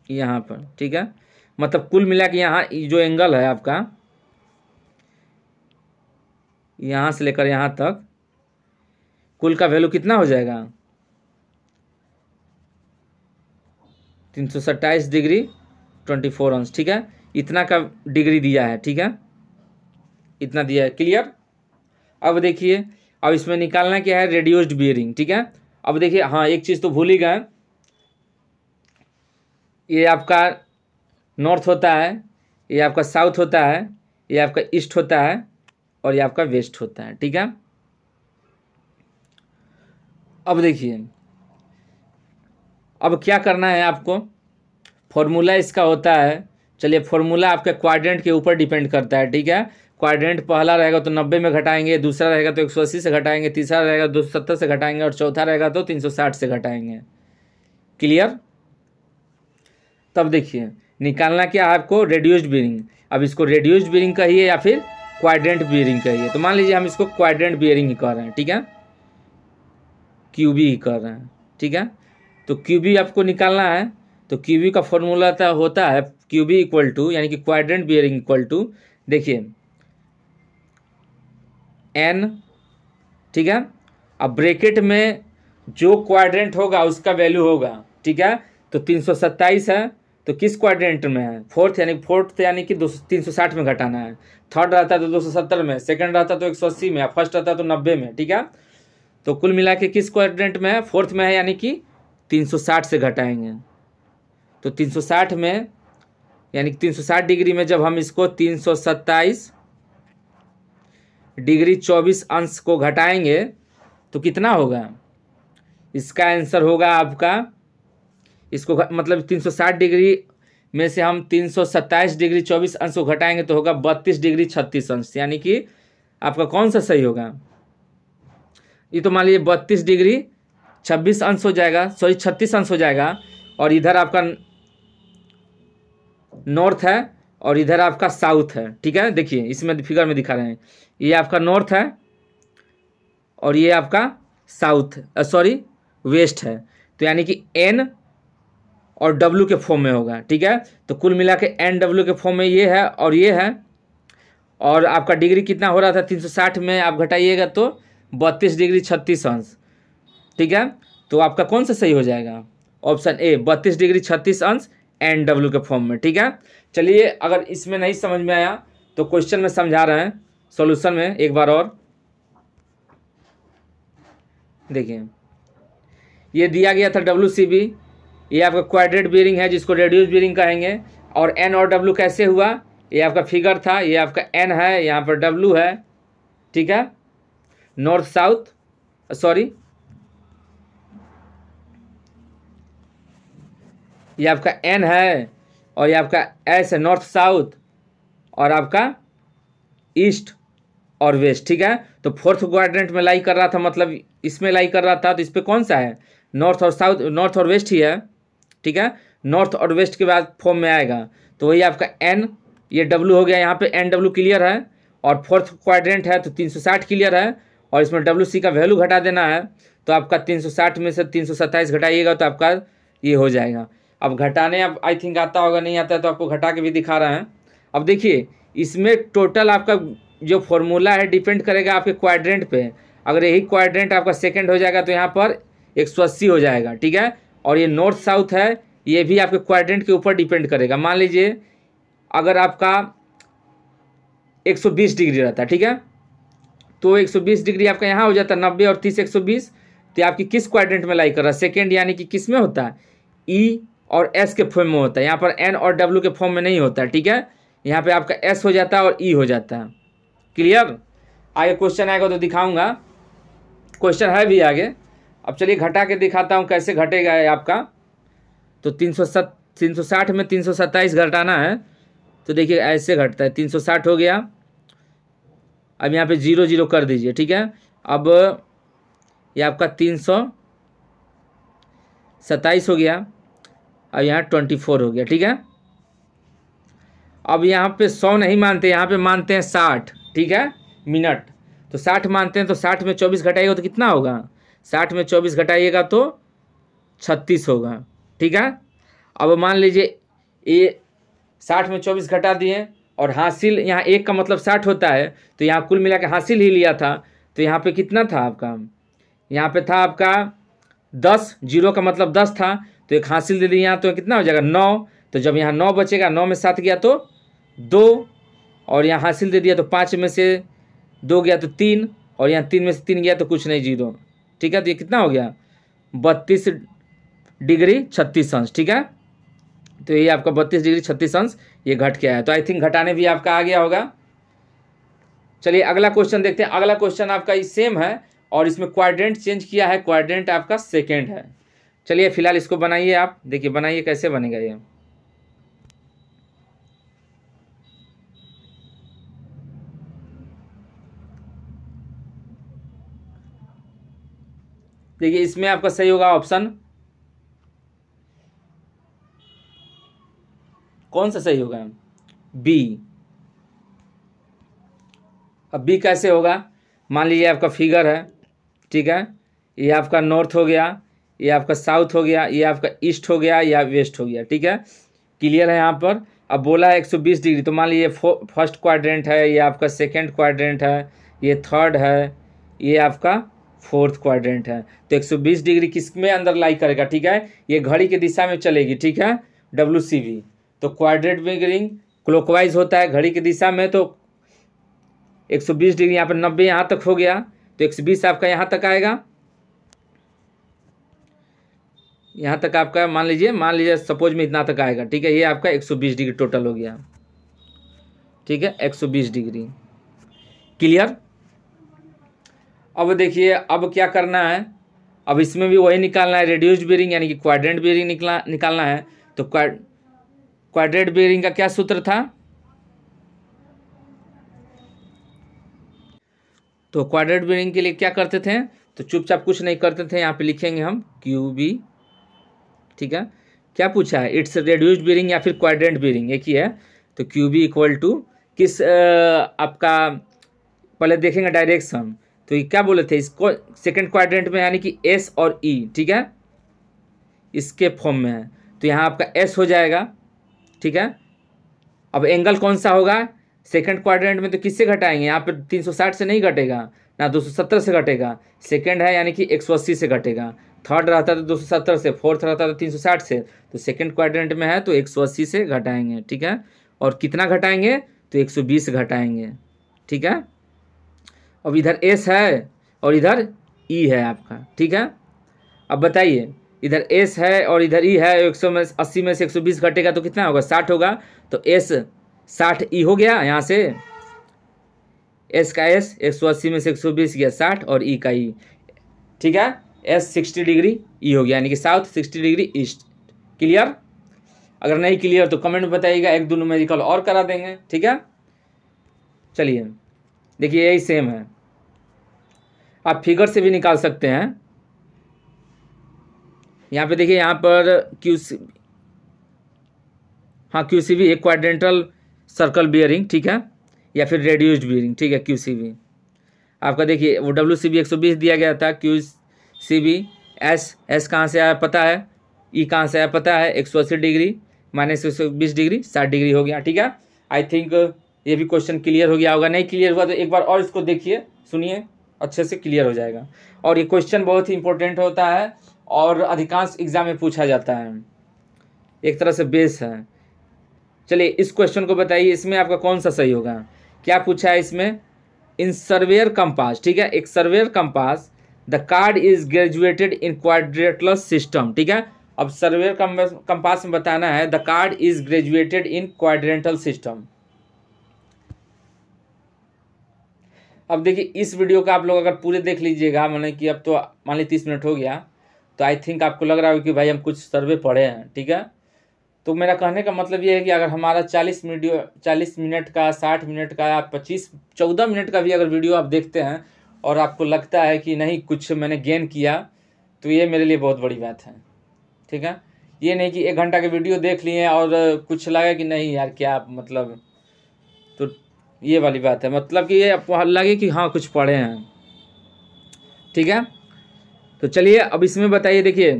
Speaker 1: यहाँ पर, ठीक है। मतलब कुल मिला के यहाँ जो एंगल है आपका यहाँ से लेकर यहाँ तक कुल का वैल्यू कितना हो जाएगा 327 डिग्री 24 अंश, ठीक है। इतना का डिग्री दिया है, ठीक है, इतना दिया है। क्लियर। अब देखिए, अब इसमें निकालना क्या है, रेड्यूस्ड बियरिंग, ठीक है। अब देखिए, हाँ एक चीज़ तो भूल ही गए, ये आपका नॉर्थ होता है, ये आपका साउथ होता है, ये आपका ईस्ट होता है और ये आपका वेस्ट होता है, ठीक है। अब देखिए, अब क्या करना है आपको, फॉर्मूला इसका होता है, चलिए फॉर्मूला आपके क्वाड्रेंट के ऊपर डिपेंड करता है, ठीक है। क्वाड्रेंट पहला रहेगा तो 90 में घटाएंगे, दूसरा रहेगा तो 180 से घटाएंगे, तीसरा रहेगा 270 से घटाएंगे और चौथा रहेगा तो 360 से घटाएंगे। क्लियर। तब देखिए निकालना क्या है आपको, रेड्यूस्ड बियरिंग। अब इसको रेड्यूस्ड बियरिंग कहिए या फिर क्वाड्रेंट बियरिंग कहिए, तो मान लीजिए हम इसको क्वाड्रेंट बियरिंग ही कर रहे हैं, ठीक है, क्यूबी ही कर रहे हैं, ठीक है। तो क्यूबी आपको निकालना है, तो क्यूबी का फॉर्मूला होता है क्यूबी इक्वल टू, यानी कि क्वाड्रेंट बियरिंग इक्वल टू, देखिए एन, ठीक है। अब ब्रैकेट में जो क्वाड्रेंट होगा उसका वैल्यू होगा, ठीक है। तो 327 है तो किस क्वाड्रेंट में है, फोर्थ, यानी फोर्थ यानी कि 360 में घटाना है। थर्ड रहता है तो 270 में, सेकंड रहता है तो 180 में, फर्स्ट रहता है तो 90 में, ठीक है। तो कुल मिला के किस क्वाड्रेंट में है, फोर्थ में है, यानी कि 360 से घटाएंगे। तो 360 में यानी कि 360 डिग्री में जब हम इसको 327 डिग्री 24 अंश को घटाएंगे तो कितना होगा, इसका आंसर होगा आपका, इसको मतलब 360 डिग्री में से हम 327 डिग्री 24 अंश को घटाएंगे तो होगा 32 डिग्री 36 अंश, यानी कि आपका कौन सा सही होगा, ये तो मान लीजिए 32 डिग्री 26 अंश हो जाएगा, सॉरी 36 अंश हो जाएगा। और इधर आपका नॉर्थ है और इधर आपका साउथ है, ठीक है। देखिए इसमें फिगर में दिखा रहे हैं, ये आपका नॉर्थ है और ये आपका साउथ सॉरी वेस्ट है, तो यानी कि एन और डब्ल्यू के फॉर्म में होगा, ठीक है। तो कुल मिला के एन डब्ल्यू के फॉर्म में ये है और ये है, और आपका डिग्री कितना हो रहा था 360 में आप घटाइएगा तो 32 डिग्री 36 अंश, ठीक है। तो आपका कौन सा सही हो जाएगा, ऑप्शन ए 32 डिग्री 36 अंश एन डब्ल्यू के फॉर्म में, ठीक है। चलिए अगर इसमें नहीं समझ में आया तो क्वेश्चन में समझा रहे हैं, सॉल्यूशन में एक बार और देखिए, ये दिया गया था WCB, ये आपका क्वाड्रेंट बियरिंग है जिसको रेड्यूस बियरिंग कहेंगे, और एन और डब्ल्यू कैसे हुआ, ये आपका फिगर था, ये आपका एन है, यहाँ पर डब्ल्यू है, ठीक है, नॉर्थ साउथ सॉरी ये आपका एन है और ये आपका एस है, नॉर्थ साउथ, और आपका ईस्ट और वेस्ट, ठीक है। तो फोर्थ क्वाड्रेंट में लाई कर रहा था, मतलब इसमें लाई कर रहा था, तो इस पर कौन सा है, नॉर्थ और साउथ, नॉर्थ और वेस्ट ही है, ठीक है। नॉर्थ और वेस्ट के बाद फॉर्म में आएगा, तो वही आपका एन, ये डब्ल्यू हो गया, यहाँ पे एन डब्ल्यू क्लियर है, और फोर्थ क्वाड्रेंट है तो 360 क्लियर है, और इसमें WC का वैल्यू घटा देना है, तो आपका 360 में से 327 घटाइएगा तो आपका ये हो जाएगा। अब घटाने अब आई थिंक आता होगा, नहीं आता है तो आपको घटा के भी दिखा रहे हैं। अब देखिए इसमें टोटल आपका जो फॉर्मूला है डिपेंड करेगा आपके क्वाड्रेंट पे, अगर यही क्वाड्रेंट आपका सेकंड हो जाएगा तो यहाँ पर 180 हो जाएगा, ठीक है। और ये नॉर्थ साउथ है, ये भी आपके क्वाड्रेंट के ऊपर डिपेंड करेगा। मान लीजिए अगर आपका 120 डिग्री रहता है, ठीक है, तो 120 डिग्री आपका यहाँ हो जाता है, 90 और 30 120, तो आपकी किस क्वाड्रेंट में लाई कर रहा है, सेकेंड, यानी कि किस में होता है, ई और एस के फॉर्म में होता है, यहाँ पर एन और डब्ल्यू के फॉर्म में नहीं होता है, ठीक है। यहाँ पे आपका एस हो जाता है और ई हो जाता है। क्लियर। आगे क्वेश्चन आएगा तो दिखाऊंगा, क्वेश्चन है भी आगे। अब चलिए घटा के दिखाता हूँ कैसे घटेगा है आपका। तो 360 में 327 घटाना है, तो देखिए ऐसे घटता है, 360 हो गया, अब यहाँ पे 0 0 कर दीजिए, ठीक है। अब ये आपका 327 हो गया, अब यहाँ 24 हो गया, ठीक है। अब यहाँ पे 100 नहीं मानते, यहाँ पे मानते हैं 60, ठीक है, मिनट। तो 60 मानते हैं, तो 60 में 24 घटाइएगा तो कितना होगा, 60 में 24 घटाइएगा तो 36 होगा। ठीक है, अब मान लीजिए ये 60 में 24 घटा दिए और हासिल यहाँ 1 का मतलब 60 होता है, तो यहाँ कुल मिला के हासिल ही लिया था, तो यहाँ पे कितना था आपका, यहाँ पे था आपका 10, 0 का मतलब 10 था, तो एक हासिल दे दिए यहाँ, तो कितना हो जाएगा 9। तो जब यहाँ 9 बचेगा, 9 में 7 गया तो 2, और यहाँ हासिल दे दिया तो 5 में से 2 गया तो 3, और यहाँ 3 में से 3 गया तो कुछ नहीं 0। ठीक है, तो ये कितना हो गया 32 डिग्री 36 अंश। ठीक है, तो ये आपका 32 डिग्री 36 अंश ये घट के आया। तो आई थिंक घटाने भी आपका आ गया होगा। चलिए अगला क्वेश्चन देखते हैं। अगला क्वेश्चन आपका सेम है और इसमें क्वाड्रेंट चेंज किया है, क्वाड्रेंट आपका सेकेंड है। चलिए फिलहाल इसको बनाइए, आप देखिए बनाइए कैसे बनेगा ये। देखिए इसमें आपका सही होगा ऑप्शन, कौन सा सही होगा, बी। अब बी कैसे होगा, मान लीजिए आपका फिगर है, ठीक है, ये आपका नॉर्थ हो गया, ये आपका साउथ हो गया, ये आपका ईस्ट हो गया या वेस्ट हो गया। ठीक है, क्लियर है यहाँ पर। अब बोला है 120 डिग्री, तो मान लीजिए फर्स्ट क्वाड्रेंट है, ये आपका सेकंड क्वाड्रेंट है, ये थर्ड है, ये आपका फोर्थ क्वाड्रेंट है। तो 120 डिग्री किस में अंदर लाई करेगा, ठीक है, ये घड़ी की दिशा में चलेगी। ठीक है, WCB। तो क्वाड्रेंट बियरिंग क्लॉकवाइज होता है घड़ी की दिशा में, तो 120 डिग्री यहाँ पर 90 यहाँ तक हो गया, तो 120 आपका यहाँ तक आएगा, यहाँ तक आपका मान लीजिए सपोज में इतना तक आएगा। ठीक है, ये आपका 120 डिग्री टोटल हो गया। ठीक है, 120 डिग्री। क्लियर। अब देखिए अब क्या करना है, अब इसमें भी वही निकालना है, रेड्यूस्ड बेयरिंग यानी कि क्वाड्रेंट बेयरिंग निकालना है। तो क्वाड्रेंट बेयरिंग का क्या सूत्र था, तो क्वाड्रेंट बेयरिंग के लिए क्या करते थे, तो चुपचाप कुछ नहीं करते थे, यहाँ पे लिखेंगे हम QB। ठीक है, क्या पूछा है, इट्स रेड्यूस्ड बेयरिंग या फिर क्वाड्रेंट बेयरिंग, एक ही है। तो QB इक्वल टू किस आपका, पहले देखेंगे डायरेक्शन। तो ये क्या बोले थे, इसको सेकंड क्वाड्रेंट में यानी कि S और E, ठीक है, इसके फॉर्म में है, तो यहाँ आपका S हो जाएगा। ठीक है, अब एंगल कौन सा होगा, सेकंड क्वाड्रेंट में तो किससे घटाएंगे, यहाँ पे 360 से नहीं घटेगा ना, 270 से घटेगा। सेकंड है यानी कि 180 से घटेगा, थर्ड रहता तो 270 से, फोर्थ रहता तो 360 से, तो सेकंड क्वाड्रेंट में है तो 180 से घटाएंगे। ठीक है, और कितना घटाएंगे, तो 120 घटाएंगे। ठीक है, अब इधर S है और इधर E है आपका। ठीक है, अब बताइए इधर S है और इधर E है, 180 में से 120 घटेगा तो कितना होगा, 60 होगा। तो S 60 E हो गया, यहाँ से S का S 180 में से 120 गया 60 और E का E। ठीक है, S 60 डिग्री E हो गया, यानी कि साउथ 60 डिग्री ईस्ट। क्लियर। अगर नहीं क्लियर तो कमेंट में बताइएगा, एक दो न्यूमेरिकल और करा देंगे। ठीक है, चलिए देखिए यही सेम है, आप फिगर से भी निकाल सकते हैं। यहाँ पे देखिए, यहाँ पर QCB एक क्वाड्रेंटल सर्कल बियरिंग, ठीक है, या फिर रेड्यूस्ड बियरिंग। ठीक है, QCB आपका देखिए वो WCB 120 दिया गया था, QCB S कहाँ से आया पता है, E कहाँ से आया पता है, 180 डिग्री माइनस 120 डिग्री 60 डिग्री हो गया। ठीक है, आई थिंक ये भी क्वेश्चन क्लियर हो गया होगा, नहीं क्लियर हुआ तो एक बार और इसको देखिए, सुनिए, अच्छे से क्लियर हो जाएगा। और ये क्वेश्चन बहुत ही इंपॉर्टेंट होता है और अधिकांश एग्जाम में पूछा जाता है, एक तरह से बेस है। चलिए इस क्वेश्चन को बताइए, इसमें आपका कौन सा सही होगा, क्या पूछा है इसमें, इन सर्वेयर कंपास। ठीक है, एक surveyor compass, the card is graduated in quadrilateral system. ठीक है, अब सर्वेयर कंपास में बताना है the card is graduated in quadrantal system. अब देखिए इस वीडियो का आप लोग अगर पूरे देख लीजिएगा, माने कि अब तो मान लीजिए 30 मिनट हो गया, तो आई थिंक आपको लग रहा होगा कि भाई हम कुछ सर्वे पढ़े हैं। ठीक है, तो मेरा कहने का मतलब ये है कि अगर हमारा 40 मिनट का, 60 मिनट का, 14 मिनट का भी अगर वीडियो आप देखते हैं और आपको लगता है कि नहीं कुछ मैंने गेन किया, तो ये मेरे लिए बहुत बड़ी बात है। ठीक है, ये नहीं कि 1 घंटा के वीडियो देख लिए और कुछ लगा कि नहीं यार क्या मतलब, तो ये वाली बात है, मतलब कि ये लगे कि हाँ कुछ पढ़े हैं। ठीक है, तो चलिए अब इसमें बताइए, देखिए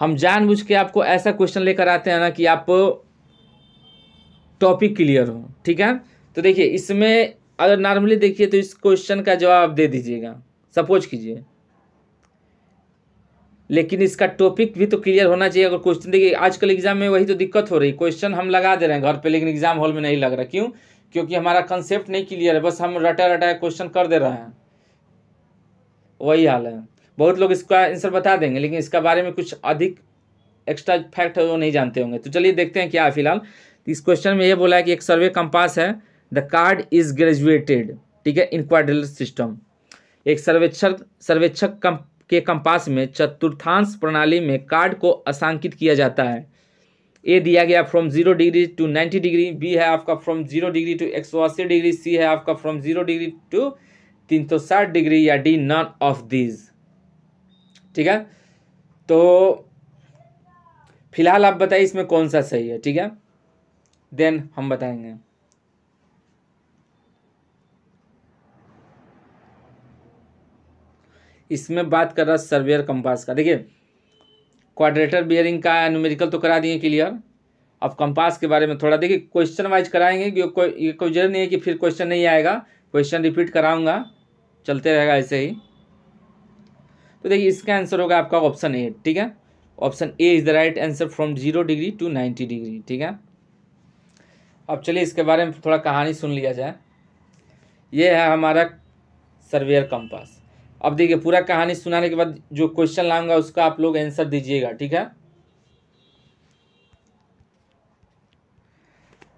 Speaker 1: हम जानबूझ के आपको ऐसा क्वेश्चन लेकर आते हैं ना कि आप टॉपिक क्लियर हो, ठीक है। तो देखिए इसमें अगर नॉर्मली देखिए तो इस क्वेश्चन का जवाब दे दीजिएगा, सपोज कीजिए, लेकिन इसका टॉपिक भी तो क्लियर होना चाहिए। अगर क्वेश्चन देखिए आजकल एग्जाम में वही तो दिक्कत हो रही, क्वेश्चन हम लगा दे रहे हैं घर पे, लेकिन एग्जाम हॉल में नहीं लग रहा। क्यों? क्योंकि हमारा कंसेप्ट नहीं क्लियर है, बस हम रटा रटा क्वेश्चन कर दे रहे हैं, वही हाल है। बहुत लोग इसका आंसर बता देंगे, लेकिन इसका बारे में कुछ अधिक एक्स्ट्रा फैक्ट है वो नहीं जानते होंगे। तो चलिए देखते हैं क्या है। फिलहाल इस क्वेश्चन में ये बोला है कि एक सर्वे कंपास है, द कार्ड इज ग्रेजुएटेड, ठीक है, इन क्वाड्रिलेटरल सिस्टम। एक सर्वेक्षक के कंपास में चतुर्थांश प्रणाली में कार्ड को अंशांकित किया जाता है। ए दिया गया from 0 degree to 90 degree, B है आपका from 0 degree to 180 degree, C है आपका फ्रॉम 0 डिग्री टू 360 डिग्री, या डी नॉन ऑफ दीज, ठीक है। तो फिलहाल आप बताइए इसमें कौन सा सही है, ठीक है, देन हम बताएंगे। इसमें बात कर रहा सर्वेयर कंपास का। देखिए क्वाड्रेटर बियरिंग का न्यूमेरिकल तो करा दिए क्लियर। अब कंपास के बारे में थोड़ा देखिए क्वेश्चन वाइज कराएंगे, ये कोई जरूर नहीं है कि फिर क्वेश्चन नहीं आएगा, क्वेश्चन रिपीट कराऊंगा, चलते रहेगा ऐसे ही। तो देखिए इसका आंसर होगा आपका ऑप्शन ए, ठीक है, option A is the right answer from 0 degree to 90 degree, ठीक है। अब चलिए इसके बारे में थोड़ा कहानी सुन लिया जाए। ये है हमारा सर्वेयर कंपास। अब देखिए पूरा कहानी सुनाने के बाद जो क्वेश्चन लाऊंगा उसका आप लोग आंसर दीजिएगा, ठीक है।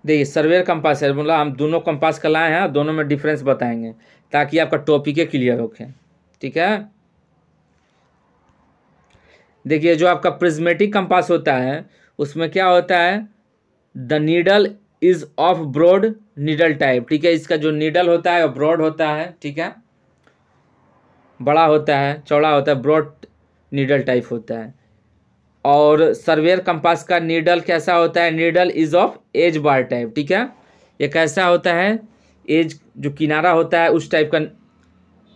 Speaker 1: देखिए सर्वेयर कंपास है, मतलब हम दोनों कंपास का लाए हैं, दोनों में डिफरेंस बताएंगे ताकि आपका टॉपिक क्लियर हो, ठीक है। देखिए जो आपका प्रिज्मेटिक कंपास होता है उसमें क्या होता है, the needle is of broad needle type, ठीक है। इसका जो नीडल होता है वो ब्रॉड होता है, ठीक है, बड़ा होता है, चौड़ा होता है, ब्रॉड नीडल टाइप होता है। और सर्वेयर कंपास का नीडल कैसा होता है, needle is of edge bar type, ठीक है। ये कैसा होता है, एज जो किनारा होता है उस टाइप का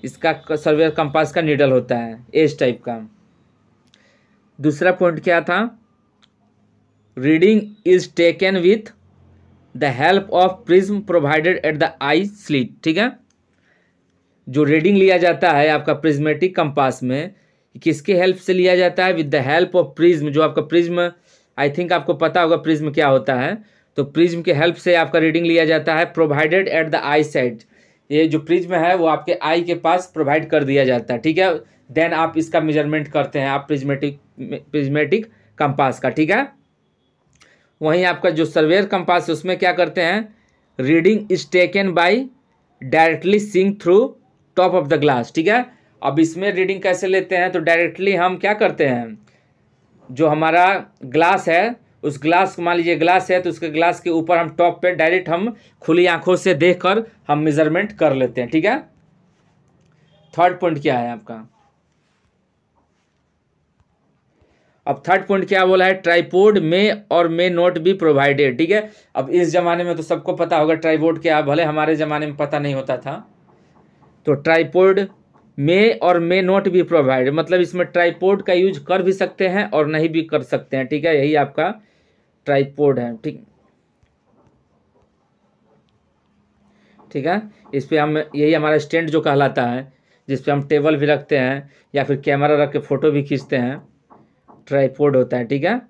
Speaker 1: इसका सर्वेयर कंपास का नीडल होता है, एज टाइप का। दूसरा पॉइंट क्या था, reading is taken with the help of prism provided at the I slit, ठीक है। जो रीडिंग लिया जाता है आपका प्रिज्मेटिक कंपास में किसके हेल्प से लिया जाता है, with the help of prism. जो आपका प्रिज्म, आई थिंक आपको पता होगा प्रिज्म क्या होता है, तो प्रिज्म के हेल्प से आपका रीडिंग लिया जाता है, provided at the I side. ये जो प्रिज्म है वो आपके आई के पास प्रोवाइड कर दिया जाता है, ठीक है। देन आप इसका मेजरमेंट करते हैं आप प्रिज्मेटिक कंपास का, ठीक है। वहीं आपका जो सर्वेयर कंपास है उसमें क्या करते हैं, reading is taken by directly seeing through top of the glass, ठीक है। अब इसमें रीडिंग कैसे लेते हैं, तो डायरेक्टली हम क्या करते हैं, जो हमारा ग्लास है उस ग्लास, मान लीजिए ग्लास है तो उसके ग्लास के ऊपर हम टॉप पे डायरेक्ट हम खुली आंखों से देखकर हम मेजरमेंट कर लेते हैं, ठीक है। थर्ड पॉइंट क्या है आपका, अब थर्ड पॉइंट क्या बोला है, ट्राइपोड में और मे नॉट बी प्रोवाइडेड, ठीक है। अब इस जमाने में तो सबको पता होगा ट्राइपोड क्या, भले हमारे ज़माने में पता नहीं होता था। तो ट्राइपोड मे और मे नॉट बी प्रोवाइडेड, मतलब इसमें ट्राइपोड का यूज कर भी सकते हैं और नहीं भी कर सकते हैं, ठीक है। यही आपका ट्राइपोड है, ठीक है। इस पर हम, यही हमारा स्टैंड जो कहलाता है, जिस पे हम टेबल भी रखते हैं या फिर कैमरा रख के फ़ोटो भी खींचते हैं, ट्राइपोड होता है, ठीक है।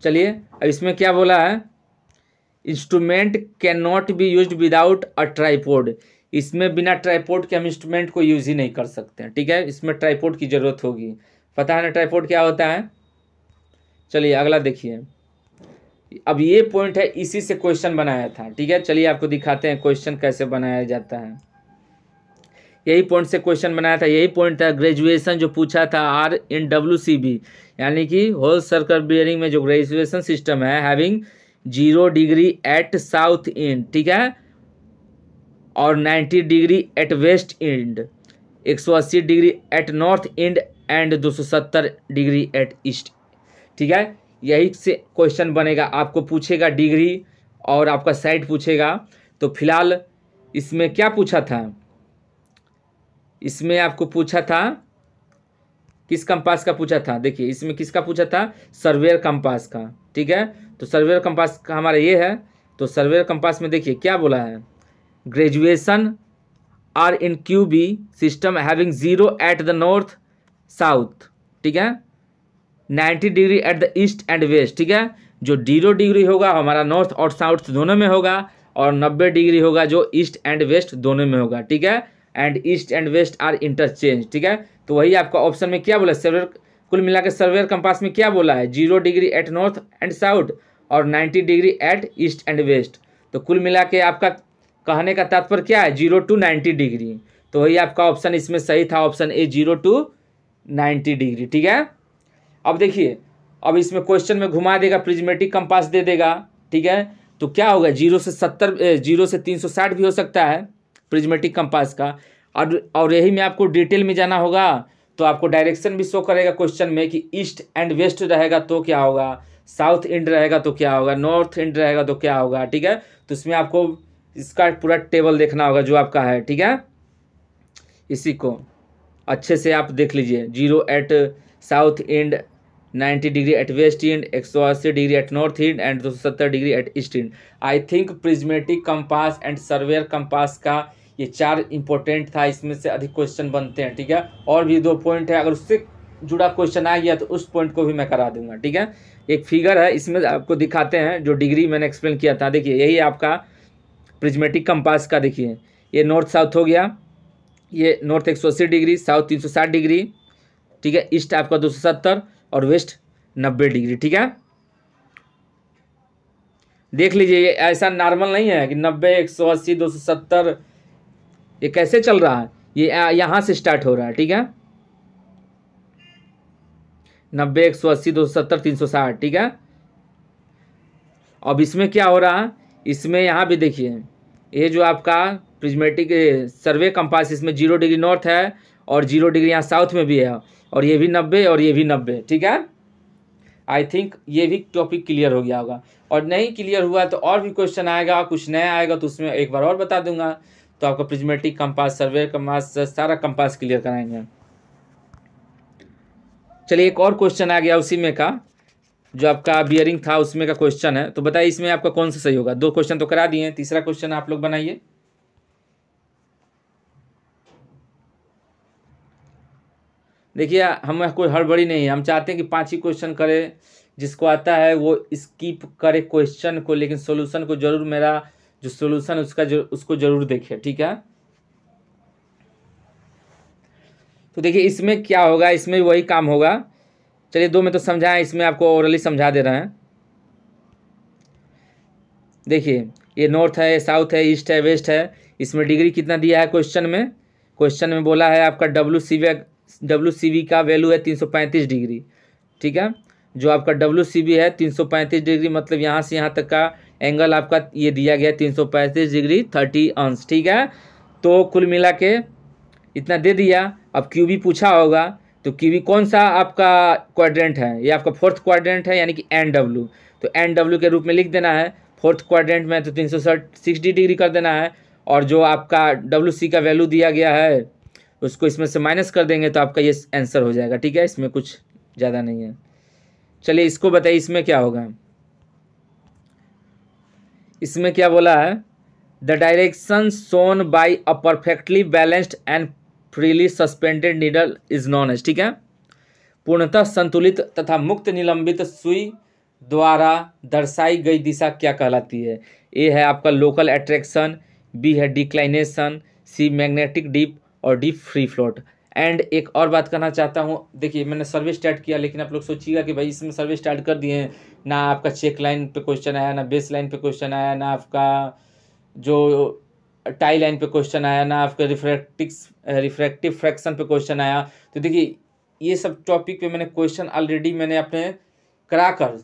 Speaker 1: चलिए अब इसमें क्या बोला है, instrument can not be used without a tripod. इसमें बिना ट्राइपोड के हम इंस्ट्रूमेंट को यूज़ ही नहीं कर सकते हैं, ठीक है। इसमें ट्राइपोड की ज़रूरत होगी। पता है ना ट्राइपोड क्या होता है। चलिए अगला देखिए, अब ये पॉइंट है, इसी से क्वेश्चन बनाया था, ठीक है। चलिए आपको दिखाते हैं क्वेश्चन कैसे बनाया जाता है। यही पॉइंट से क्वेश्चन बनाया था, यही पॉइंट था ग्रेजुएशन जो पूछा था RNWCB, यानी कि होल सर्कल बियरिंग में जो ग्रेजुएशन सिस्टम है, having 0 degree at south end, ठीक है, और 90 degree at west end, 180 degree at north end and 270 degree at east, ठीक है। यही से क्वेश्चन बनेगा, आपको पूछेगा डिग्री और आपका साइड पूछेगा। तो फिलहाल इसमें क्या पूछा था, इसमें आपको पूछा था किस कंपास का पूछा था, देखिए इसमें किसका पूछा था, सर्वेयर कंपास का, ठीक है। तो सर्वेयर कंपास का हमारा ये है। तो सर्वेयर कंपास में देखिए क्या बोला है, graduation are in Q B system having zero at the north south, ठीक है, 90 degree at the east and west, ठीक है। जो 0 डिग्री होगा हमारा नॉर्थ और साउथ दोनों में होगा, और 90 डिग्री होगा जो ईस्ट एंड वेस्ट दोनों में होगा, ठीक है। And east and west are interchange, ठीक है। तो वही आपका ऑप्शन में क्या बोला, सर्वेयर, कुल मिला के सर्वेयर कंपास में क्या बोला है, 0 degree at north and south और 90 degree at east and west. तो कुल मिला के आपका कहने का तात्पर्य क्या है, 0 to 90 डिग्री। तो वही आपका ऑप्शन इसमें सही था, ऑप्शन ए 0 to 90 डिग्री, ठीक है। अब देखिए, अब इसमें क्वेश्चन में घुमा देगा, प्रिज्मेटिक कंपास दे देगा, ठीक है। तो क्या होगा, 0 से 70, 0 से 360 भी हो सकता है प्रिज्मेटिक कंपास का। और यही में आपको डिटेल में जाना होगा तो आपको डायरेक्शन भी शो करेगा क्वेश्चन में कि ईस्ट एंड वेस्ट रहेगा तो क्या होगा, साउथ एंड रहेगा तो क्या होगा, नॉर्थ एंड रहेगा तो क्या होगा, ठीक है। तो इसमें आपको इसका पूरा टेबल देखना होगा जो आपका है, ठीक है। इसी को अच्छे से आप देख लीजिए, 0 at south end, 90 degree at west end, 180 degree at north end and 270 degree at east end. I think prismatic compass and surveyor compass का ये 4 इंपॉर्टेंट था, इसमें से अधिक क्वेश्चन बनते हैं, ठीक है। और भी 2 पॉइंट है, अगर उससे जुड़ा क्वेश्चन आ गया तो उस पॉइंट को भी मैं करा दूंगा, ठीक है। एक फिगर है, इसमें आपको दिखाते हैं जो डिग्री मैंने एक्सप्लेन किया था। देखिए यही आपका प्रिज्मेटिक कंपास का, देखिए ये नॉर्थ साउथ हो गया, ये नॉर्थ 180 डिग्री, साउथ 360 डिग्री, ठीक है, ईस्ट आपका 270 और वेस्ट 90 डिग्री, ठीक है। देख लीजिए, ये ऐसा नॉर्मल नहीं है कि 90, 180, 270, ये कैसे चल रहा है, ये यहाँ से स्टार्ट हो रहा है, ठीक है, 90, 180, 270, 360, ठीक है। अब इसमें क्या हो रहा है, इसमें यहाँ भी देखिए, ये जो आपका प्रिज्मेटिक सर्वे कंपास, इसमें 0 डिग्री नॉर्थ है और 0 डिग्री यहाँ साउथ में भी है, और ये भी 90 और ये भी 90, ठीक है। आई थिंक ये भी टॉपिक क्लियर हो गया होगा, और नहीं क्लियर हुआ तो और भी क्वेश्चन आएगा, कुछ नया आएगा तो उसमें एक बार और बता दूंगा। तो आपका प्रिज्मेटिक कंपास, सर्वे कंपास, सारा कंपास क्लियर कराएंगे। चलिए एक और क्वेश्चन आ गया उसी में का, जो आपका बियरिंग था उसमें का क्वेश्चन है। तो बताइए इसमें आपका कौन सा सही होगा। 2 क्वेश्चन तो करा दिए हैं, तीसरा क्वेश्चन आप लोग बनाइए। देखिए हम कोई हड़बड़ी नहीं है, हम चाहते हैं कि 5 ही क्वेश्चन करें, जिसको आता है वो स्किप करे क्वेश्चन को, लेकिन सॉल्यूशन को जरूर, मेरा जो सॉल्यूशन उसका उसको जरूर देखे, ठीक है। तो देखिए इसमें क्या होगा, इसमें वही काम होगा। चलिए 2 में तो समझाएं, इसमें आपको ओरली समझा दे रहे हैं। देखिए ये नॉर्थ है, साउथ है, ईस्ट है, वेस्ट है। इसमें डिग्री कितना दिया है क्वेश्चन में, क्वेश्चन में बोला है आपका WCV का वैल्यू है 335 डिग्री, ठीक है। जो आपका WCV है 335 डिग्री, मतलब यहाँ से यहाँ तक का एंगल आपका ये दिया गया 335 डिग्री 30 अंश, ठीक है। तो कुल मिला के इतना दे दिया। अब QV पूछा होगा, तो QV कौन सा आपका क्वाड्रेंट है, ये आपका 4th क्वाड्रेंट है, यानी कि NW। तो NW के रूप में लिख देना है 4th क्वाड्रेंट में, तो 360 डिग्री कर देना है। और जो आपका WC का वैल्यू दिया गया है उसको इसमें से माइनस कर देंगे तो आपका ये आंसर हो जाएगा, ठीक है। इसमें कुछ ज़्यादा नहीं है। चलिए इसको बताइए इसमें क्या होगा। इसमें क्या बोला है, the direction shown by a perfectly balanced and freely suspended needle is known as, ठीक है। पूर्णतः संतुलित तथा मुक्त निलंबित सुई द्वारा दर्शाई गई दिशा क्या कहलाती है। ए है आपका लोकल अट्रैक्शन, बी है डिक्लाइनेशन, सी मैग्नेटिक डिप और डी फ्री फ्लोट। एंड एक और बात करना चाहता हूँ, देखिए मैंने सर्वे स्टार्ट किया, लेकिन आप लोग सोचिएगा कि भाई इसमें सर्वे स्टार्ट कर दिए हैं, ना आपका चेक लाइन पे क्वेश्चन आया, ना बेस लाइन पे क्वेश्चन आया, ना आपका जो टाई लाइन पे क्वेश्चन आया, ना आपका रिफ्रैक्टिव फ्रैक्शन पे क्वेश्चन आया। तो देखिए ये सब टॉपिक पे मैंने क्वेश्चन ऑलरेडी मैंने अपने करा कर,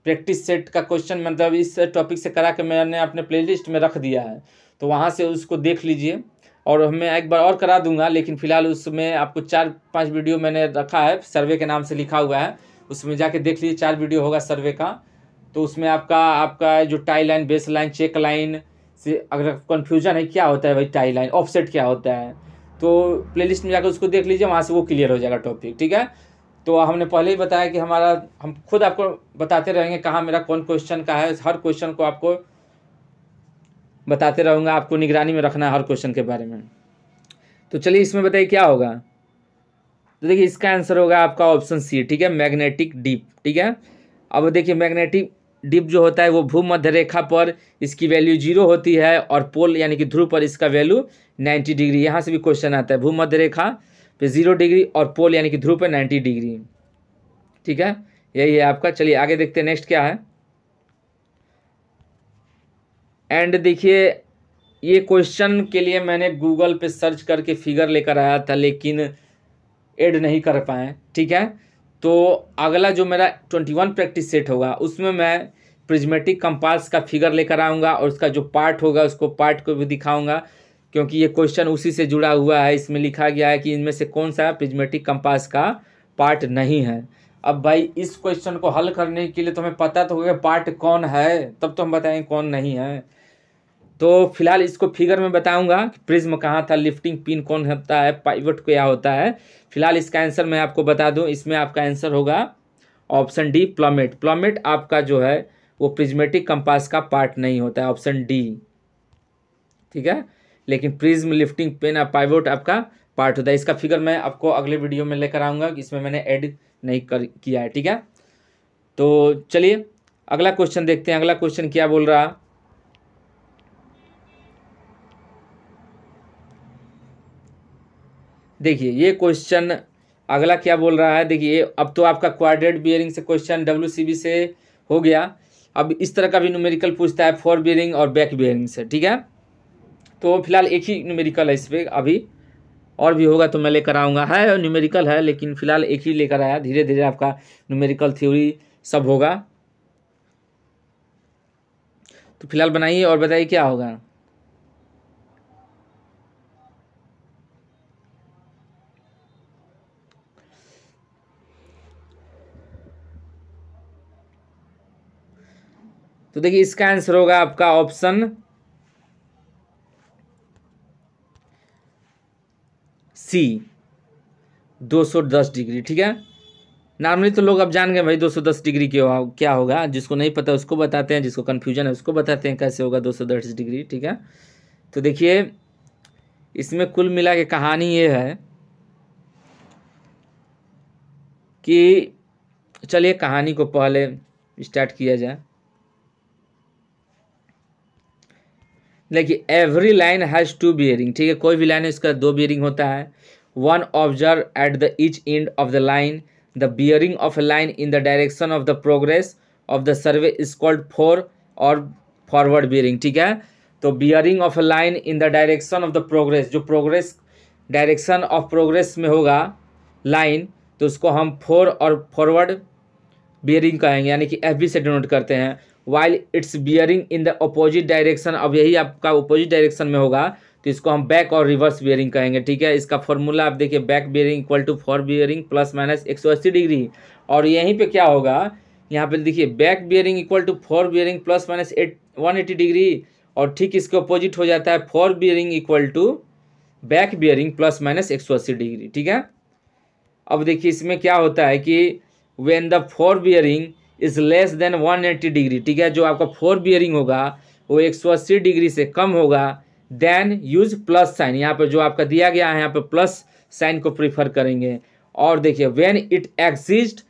Speaker 1: प्रैक्टिस सेट का क्वेश्चन मतलब इस टॉपिक से करा के मैंने अपने प्लेलिस्ट में रख दिया है, तो वहाँ से उसको देख लीजिए। और मैं एक बार और करा दूंगा, लेकिन फिलहाल उसमें आपको 4-5 वीडियो मैंने रखा है, सर्वे के नाम से लिखा हुआ है, उसमें जाके देख लीजिए। 4 वीडियो होगा सर्वे का। तो उसमें आपका जो tie line, base line, check line से अगर कन्फ्यूजन है क्या होता है भाई टाई लाइन, ऑफसेट क्या होता है, तो प्लेलिस्ट में जाकर उसको देख लीजिए, वहाँ से वो क्लियर हो जाएगा टॉपिक, ठीक है। तो हमने पहले ही बताया कि हम खुद आपको बताते रहेंगे कहाँ मेरा कौन क्वेश्चन का है, हर क्वेश्चन को आपको बताते रहूँगा, आपको निगरानी में रखना है हर क्वेश्चन के बारे में। तो चलिए इसमें बताइए क्या होगा। तो देखिए इसका आंसर होगा आपका ऑप्शन सी, ठीक है, मैग्नेटिक डीप, ठीक है। अब देखिए मैग्नेटिक डीप जो होता है वो भूमध्य रेखा पर इसकी वैल्यू 0 होती है और पोल यानी कि ध्रुव पर इसका वैल्यू 90 डिग्री। यहाँ से भी क्वेश्चन आता है, भूमध्य रेखा पे 0 डिग्री और पोल यानी कि ध्रुव पर 90 डिग्री, ठीक है, यही है आपका। चलिए आगे देखते हैं नेक्स्ट क्या है। एंड देखिए ये क्वेश्चन के लिए मैंने गूगल पे सर्च करके फिगर लेकर आया था, लेकिन ऐड नहीं कर पाए, ठीक है। तो अगला जो मेरा 21 प्रैक्टिस सेट होगा उसमें मैं प्रिज्मेटिक कंपास का फिगर लेकर आऊँगा और उसका जो पार्ट होगा उसको पार्ट को भी दिखाऊंगा, क्योंकि ये क्वेश्चन उसी से जुड़ा हुआ है। इसमें लिखा गया है कि इनमें से कौन सा प्रिज्मेटिक कंपास का पार्ट नहीं है। अब भाई इस क्वेश्चन को हल करने के लिए तो हमें पता तो होगा पार्ट कौन है, तब तो हम बताएंगे कौन नहीं है। तो फिलहाल इसको फिगर में बताऊंगा कि प्रिज्म कहाँ था, लिफ्टिंग पिन कौन होता है, पाइवट क्या होता है। फिलहाल इसका आंसर मैं आपको बता दूं, इसमें आपका आंसर होगा ऑप्शन डी, प्लमेट। प्लमेट आपका जो है वो प्रिज्मेटिक कंपास का पार्ट नहीं होता है, ऑप्शन डी, ठीक है। लेकिन प्रिज्म, लिफ्टिंग पिन और पाइवट आपका पार्ट होता है। इसका फिगर मैं आपको अगले वीडियो में लेकर आऊँगा, इसमें मैंने ऐड नहीं किया है, ठीक है। तो चलिए अगला क्वेश्चन देखते हैं। अगला क्वेश्चन क्या बोल रहा है, देखिए ये क्वेश्चन अगला क्या बोल रहा है। देखिए अब तो आपका क्वाड्रेट बियरिंग से क्वेश्चन WCB से हो गया, अब इस तरह का भी न्यूमेरिकल पूछता है फॉर बियरिंग और बैक बियरिंग से, ठीक है। तो फिलहाल एक ही न्यूमेरिकल है इस पर, अभी और भी होगा तो मैं लेकर आऊँगा, है न्यूमेरिकल है लेकिन फिलहाल एक ही लेकर आया, धीरे धीरे आपका न्यूमेरिकल थ्योरी सब होगा। तो फिलहाल बनाइए और बताइए क्या होगा। तो देखिए इसका आंसर होगा आपका ऑप्शन सी, 210 डिग्री, ठीक है। नॉर्मली तो लोग अब जान गए भाई 210 डिग्री क्या होगा, जिसको नहीं पता उसको बताते हैं, जिसको कन्फ्यूजन है उसको बताते हैं कैसे होगा 210 डिग्री, ठीक है। तो देखिए इसमें कुल मिला के कहानी ये है कि चलिए कहानी को पहले स्टार्ट किया जाए। देखिए एवरी लाइन हैज़ 2 बियरिंग, ठीक है, कोई भी लाइन है इसका 2 बियरिंग होता है। One observe at the each end of the line, the bearing of a line in the direction of the progress of the survey is called four और forward bearing, ठीक है। तो bearing of a line in the direction of the progress, जो progress direction of progress में होगा line, तो उसको हम फोर और फॉरवर्ड बियरिंग कहेंगे, यानी कि FB से डिनोट करते हैं। While it's bearing in the opposite direction, अब यही आपका अपोजिट डायरेक्शन में होगा तो इसको हम बैक और रिवर्स बियरिंग कहेंगे, ठीक है। इसका फॉर्मूला आप देखिए, back bearing equal to fore bearing plus minus 180 degree. और यहीं पे क्या होगा, यहाँ पे देखिए back bearing equal to fore bearing plus minus 180 degree, और ठीक इसके अपोजिट हो जाता है fore bearing equal to back bearing plus minus 180 degree, ठीक है। अब देखिए इसमें क्या होता है कि when the fore bearing is less than 180 degree, ठीक है, जो आपका फोर बियरिंग होगा वो 180 डिग्री से कम होगा, देन यूज प्लस साइन, यहाँ पर जो आपका दिया गया है यहाँ पर प्लस साइन को प्रीफर करेंगे। और देखिए व्हेन इट एग्जिस्ट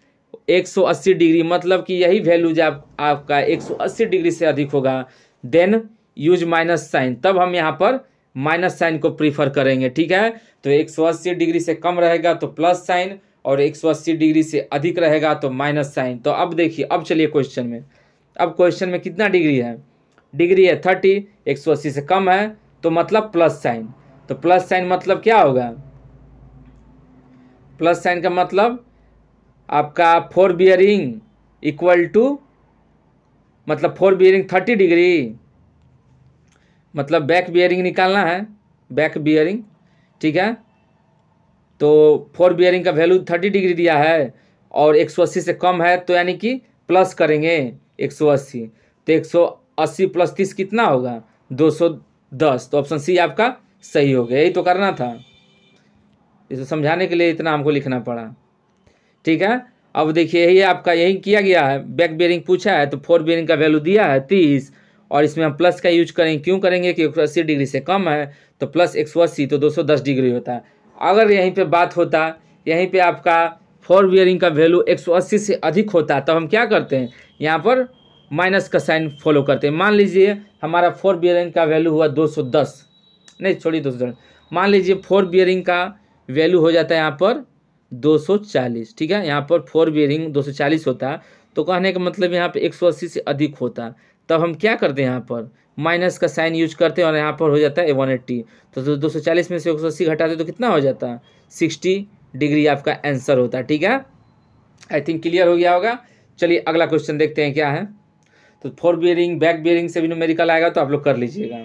Speaker 1: 180 डिग्री, मतलब कि यही वैल्यू जब आपका 180 डिग्री से अधिक होगा, देन यूज माइनस साइन, तब हम यहाँ पर माइनस साइन को प्रीफर करेंगे, ठीक है। तो 180 डिग्री से कम रहेगा तो प्लस साइन, और 180 डिग्री से अधिक रहेगा तो माइनस साइन। तो अब देखिए, अब चलिए क्वेश्चन में, अब क्वेश्चन में कितना डिग्री है, डिग्री है 30, 180 से कम है तो मतलब प्लस साइन। तो प्लस साइन मतलब क्या होगा, प्लस साइन का मतलब आपका फोर बियरिंग इक्वल टू, मतलब फोर बियरिंग 30 डिग्री, मतलब बैक बियरिंग निकालना है, बैक बियरिंग, ठीक है। तो फोर बियरिंग का वैल्यू 30 डिग्री दिया है और 180 से कम है, तो यानी कि प्लस करेंगे 180, तो 180 प्लस 30 कितना होगा, 210। तो ऑप्शन सी आपका सही हो गया, यही तो करना था। इसको समझाने के लिए इतना हमको लिखना पड़ा, ठीक है। अब देखिए यही आपका यही किया गया है, बैक बेयरिंग पूछा है तो फोर बेयरिंग का वैल्यू दिया है 30, और इसमें हम प्लस का यूज करेंगे, क्यों करेंगे कि 180 डिग्री से कम है तो प्लस 180 तो 210 डिग्री होता है। अगर यहीं पे बात होता, यहीं पे आपका फोर बेयरिंग का वैल्यू 180 से अधिक होता तब हम क्या करते हैं, यहाँ पर माइनस का साइन फॉलो करते हैं। मान लीजिए हमारा फोर बेयरिंग का वैल्यू हुआ 210, नहीं छोड़िए 210, मान लीजिए फोर बेयरिंग का वैल्यू हो जाता है यहाँ पर 240, ठीक है। यहाँ पर फोर बेयरिंग 240 होता है, तो कहने का मतलब यहाँ पे 180 से अधिक होता, तब हम क्या करते हैं, यहाँ पर माइनस का साइन यूज करते हैं और यहाँ पर हो जाता है 180, तो 240 में से 180 घटाते तो कितना हो जाता है, 60 डिग्री आपका आंसर होता है, ठीक है। आई थिंक क्लियर हो गया होगा। चलिए अगला क्वेश्चन देखते हैं क्या है। तो फोर बेयरिंग बैक बेयरिंग से भी न्यूमेरिकल आएगा तो आप लोग कर लीजिएगा।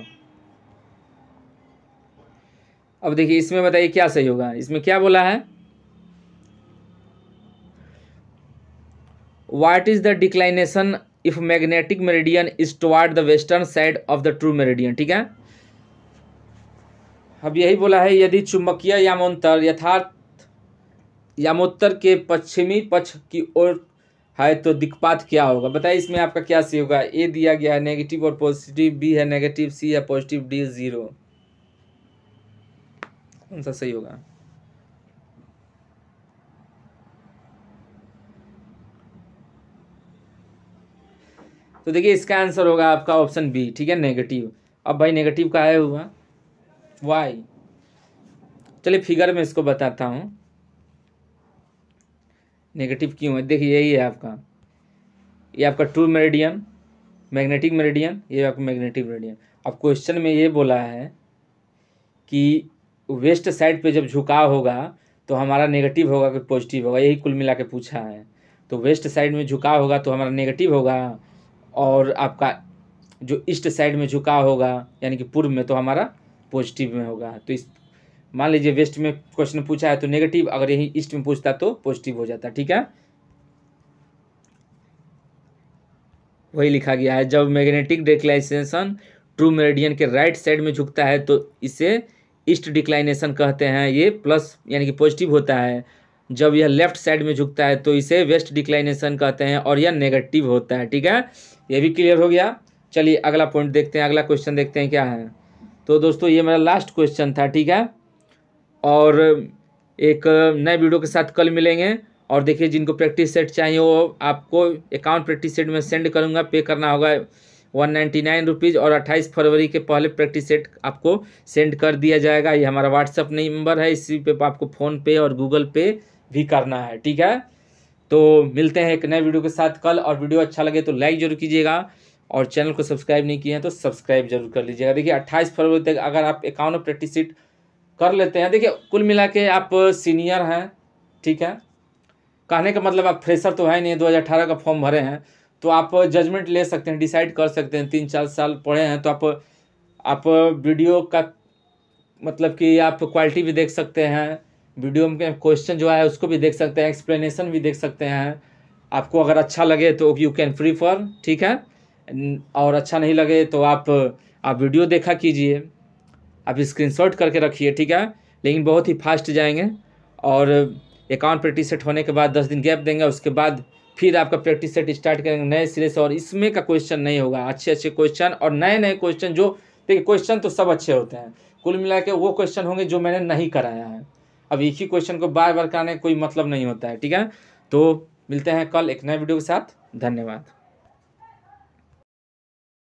Speaker 1: अब देखिए इसमें बताइए क्या सही होगा, इसमें क्या बोला है, what is the declination if magnetic meridian is toward the western side of the true meridian, ठीक है। अब यही बोला है, यदि चुंबकीय यामोत्तर यथार्थ यामोत्तर के पश्चिमी पक्ष की ओर है तो दिक्पात क्या होगा। बताइए इसमें आपका क्या सही होगा। ए दिया गया है नेगेटिव और पॉजिटिव, बी है नेगेटिव, सी है पॉजिटिव, डी 0, कौन सा सही होगा। तो देखिए इसका आंसर होगा आपका ऑप्शन बी, ठीक है, नेगेटिव। अब भाई नेगेटिव का है हुआ वाई। चलिए फिगर में इसको बताता हूँ नेगेटिव क्यों है। देखिए यही है आपका, ये आपका ट्रू मेरिडियन, मैग्नेटिक मेरिडियन, ये आपका मैग्नेटिक मेरिडियन। अब क्वेश्चन में ये बोला है कि वेस्ट साइड पे जब झुकाव होगा तो हमारा नेगेटिव होगा कि पॉजिटिव होगा, यही कुल मिला के पूछा है। तो वेस्ट साइड में झुकाव होगा तो हमारा नेगेटिव होगा, और आपका जो ईस्ट साइड में झुकाव होगा यानी कि पूर्व में तो हमारा पॉजिटिव में होगा। तो इस मान लीजिए वेस्ट में क्वेश्चन पूछा है तो नेगेटिव, अगर यही ईस्ट में पूछता तो पॉजिटिव हो जाता, ठीक है। वही लिखा गया है, जब मैग्नेटिक डिक्लाइनेशन ट्रू मेरिडियन के राइट साइड में झुकता है तो इसे ईस्ट डिक्लाइनेशन कहते हैं, ये प्लस यानी कि पॉजिटिव होता है। जब यह लेफ्ट साइड में झुकता है तो इसे वेस्ट डिक्लाइनेशन कहते हैं और यह नेगेटिव होता है, ठीक है। ये भी क्लियर हो गया। चलिए अगला पॉइंट देखते हैं, अगला क्वेश्चन देखते हैं क्या है। तो दोस्तों ये मेरा लास्ट क्वेश्चन था, ठीक है, और एक नए वीडियो के साथ कल मिलेंगे। और देखिए जिनको प्रैक्टिस सेट चाहिए वो आपको अकाउंट प्रैक्टिस सेट में सेंड करूँगा, पे करना होगा 199 रुपीज़, और 28 फरवरी के पहले प्रैक्टिस सेट आपको सेंड कर दिया जाएगा। ये हमारा व्हाट्सअप नंबर है, इसी पे आपको फ़ोन पे और गूगल पे भी करना है, ठीक है। तो मिलते हैं एक नए वीडियो के साथ कल, और वीडियो अच्छा लगे तो लाइक जरूर कीजिएगा, और चैनल को सब्सक्राइब नहीं किए हैं तो सब्सक्राइब जरूर कर लीजिएगा। देखिए 28 फरवरी तक अगर आप अकाउंट में प्रैक्टिस सेट कर लेते हैं, देखिए कुल मिला के आप सीनियर हैं, ठीक है, कहने का मतलब आप फ्रेशर तो है नहीं, 2018 का फॉर्म भरे हैं तो आप जजमेंट ले सकते हैं, डिसाइड कर सकते हैं। 3-4 साल पढ़े हैं तो आप वीडियो का मतलब कि आप क्वालिटी भी देख सकते हैं, वीडियो में क्वेश्चन जो है उसको भी देख सकते हैं, एक्सप्लेनेशन भी देख सकते हैं। आपको अगर अच्छा लगे तो यू कैन फ्री फॉर, ठीक है, और अच्छा नहीं लगे तो आप वीडियो देखा कीजिए, आप स्क्रीनशॉट करके रखिए, ठीक है, लेकिन बहुत ही फास्ट जाएंगे। और अकाउंट प्रैक्टिस सेट होने के बाद 10 दिन गैप देंगे, उसके बाद फिर आपका प्रैक्टिस सेट स्टार्ट करेंगे नए सिरे से, और इसमें का क्वेश्चन नहीं होगा, अच्छे अच्छे क्वेश्चन और नए नए क्वेश्चन। जो देखिए क्वेश्चन तो सब अच्छे होते हैं, कुल मिला के वो क्वेश्चन होंगे जो मैंने नहीं कराया है। अब एक ही क्वेश्चन को बार बार कराने का कोई मतलब नहीं होता है, ठीक है। तो मिलते हैं कल एक नए वीडियो के साथ, धन्यवाद।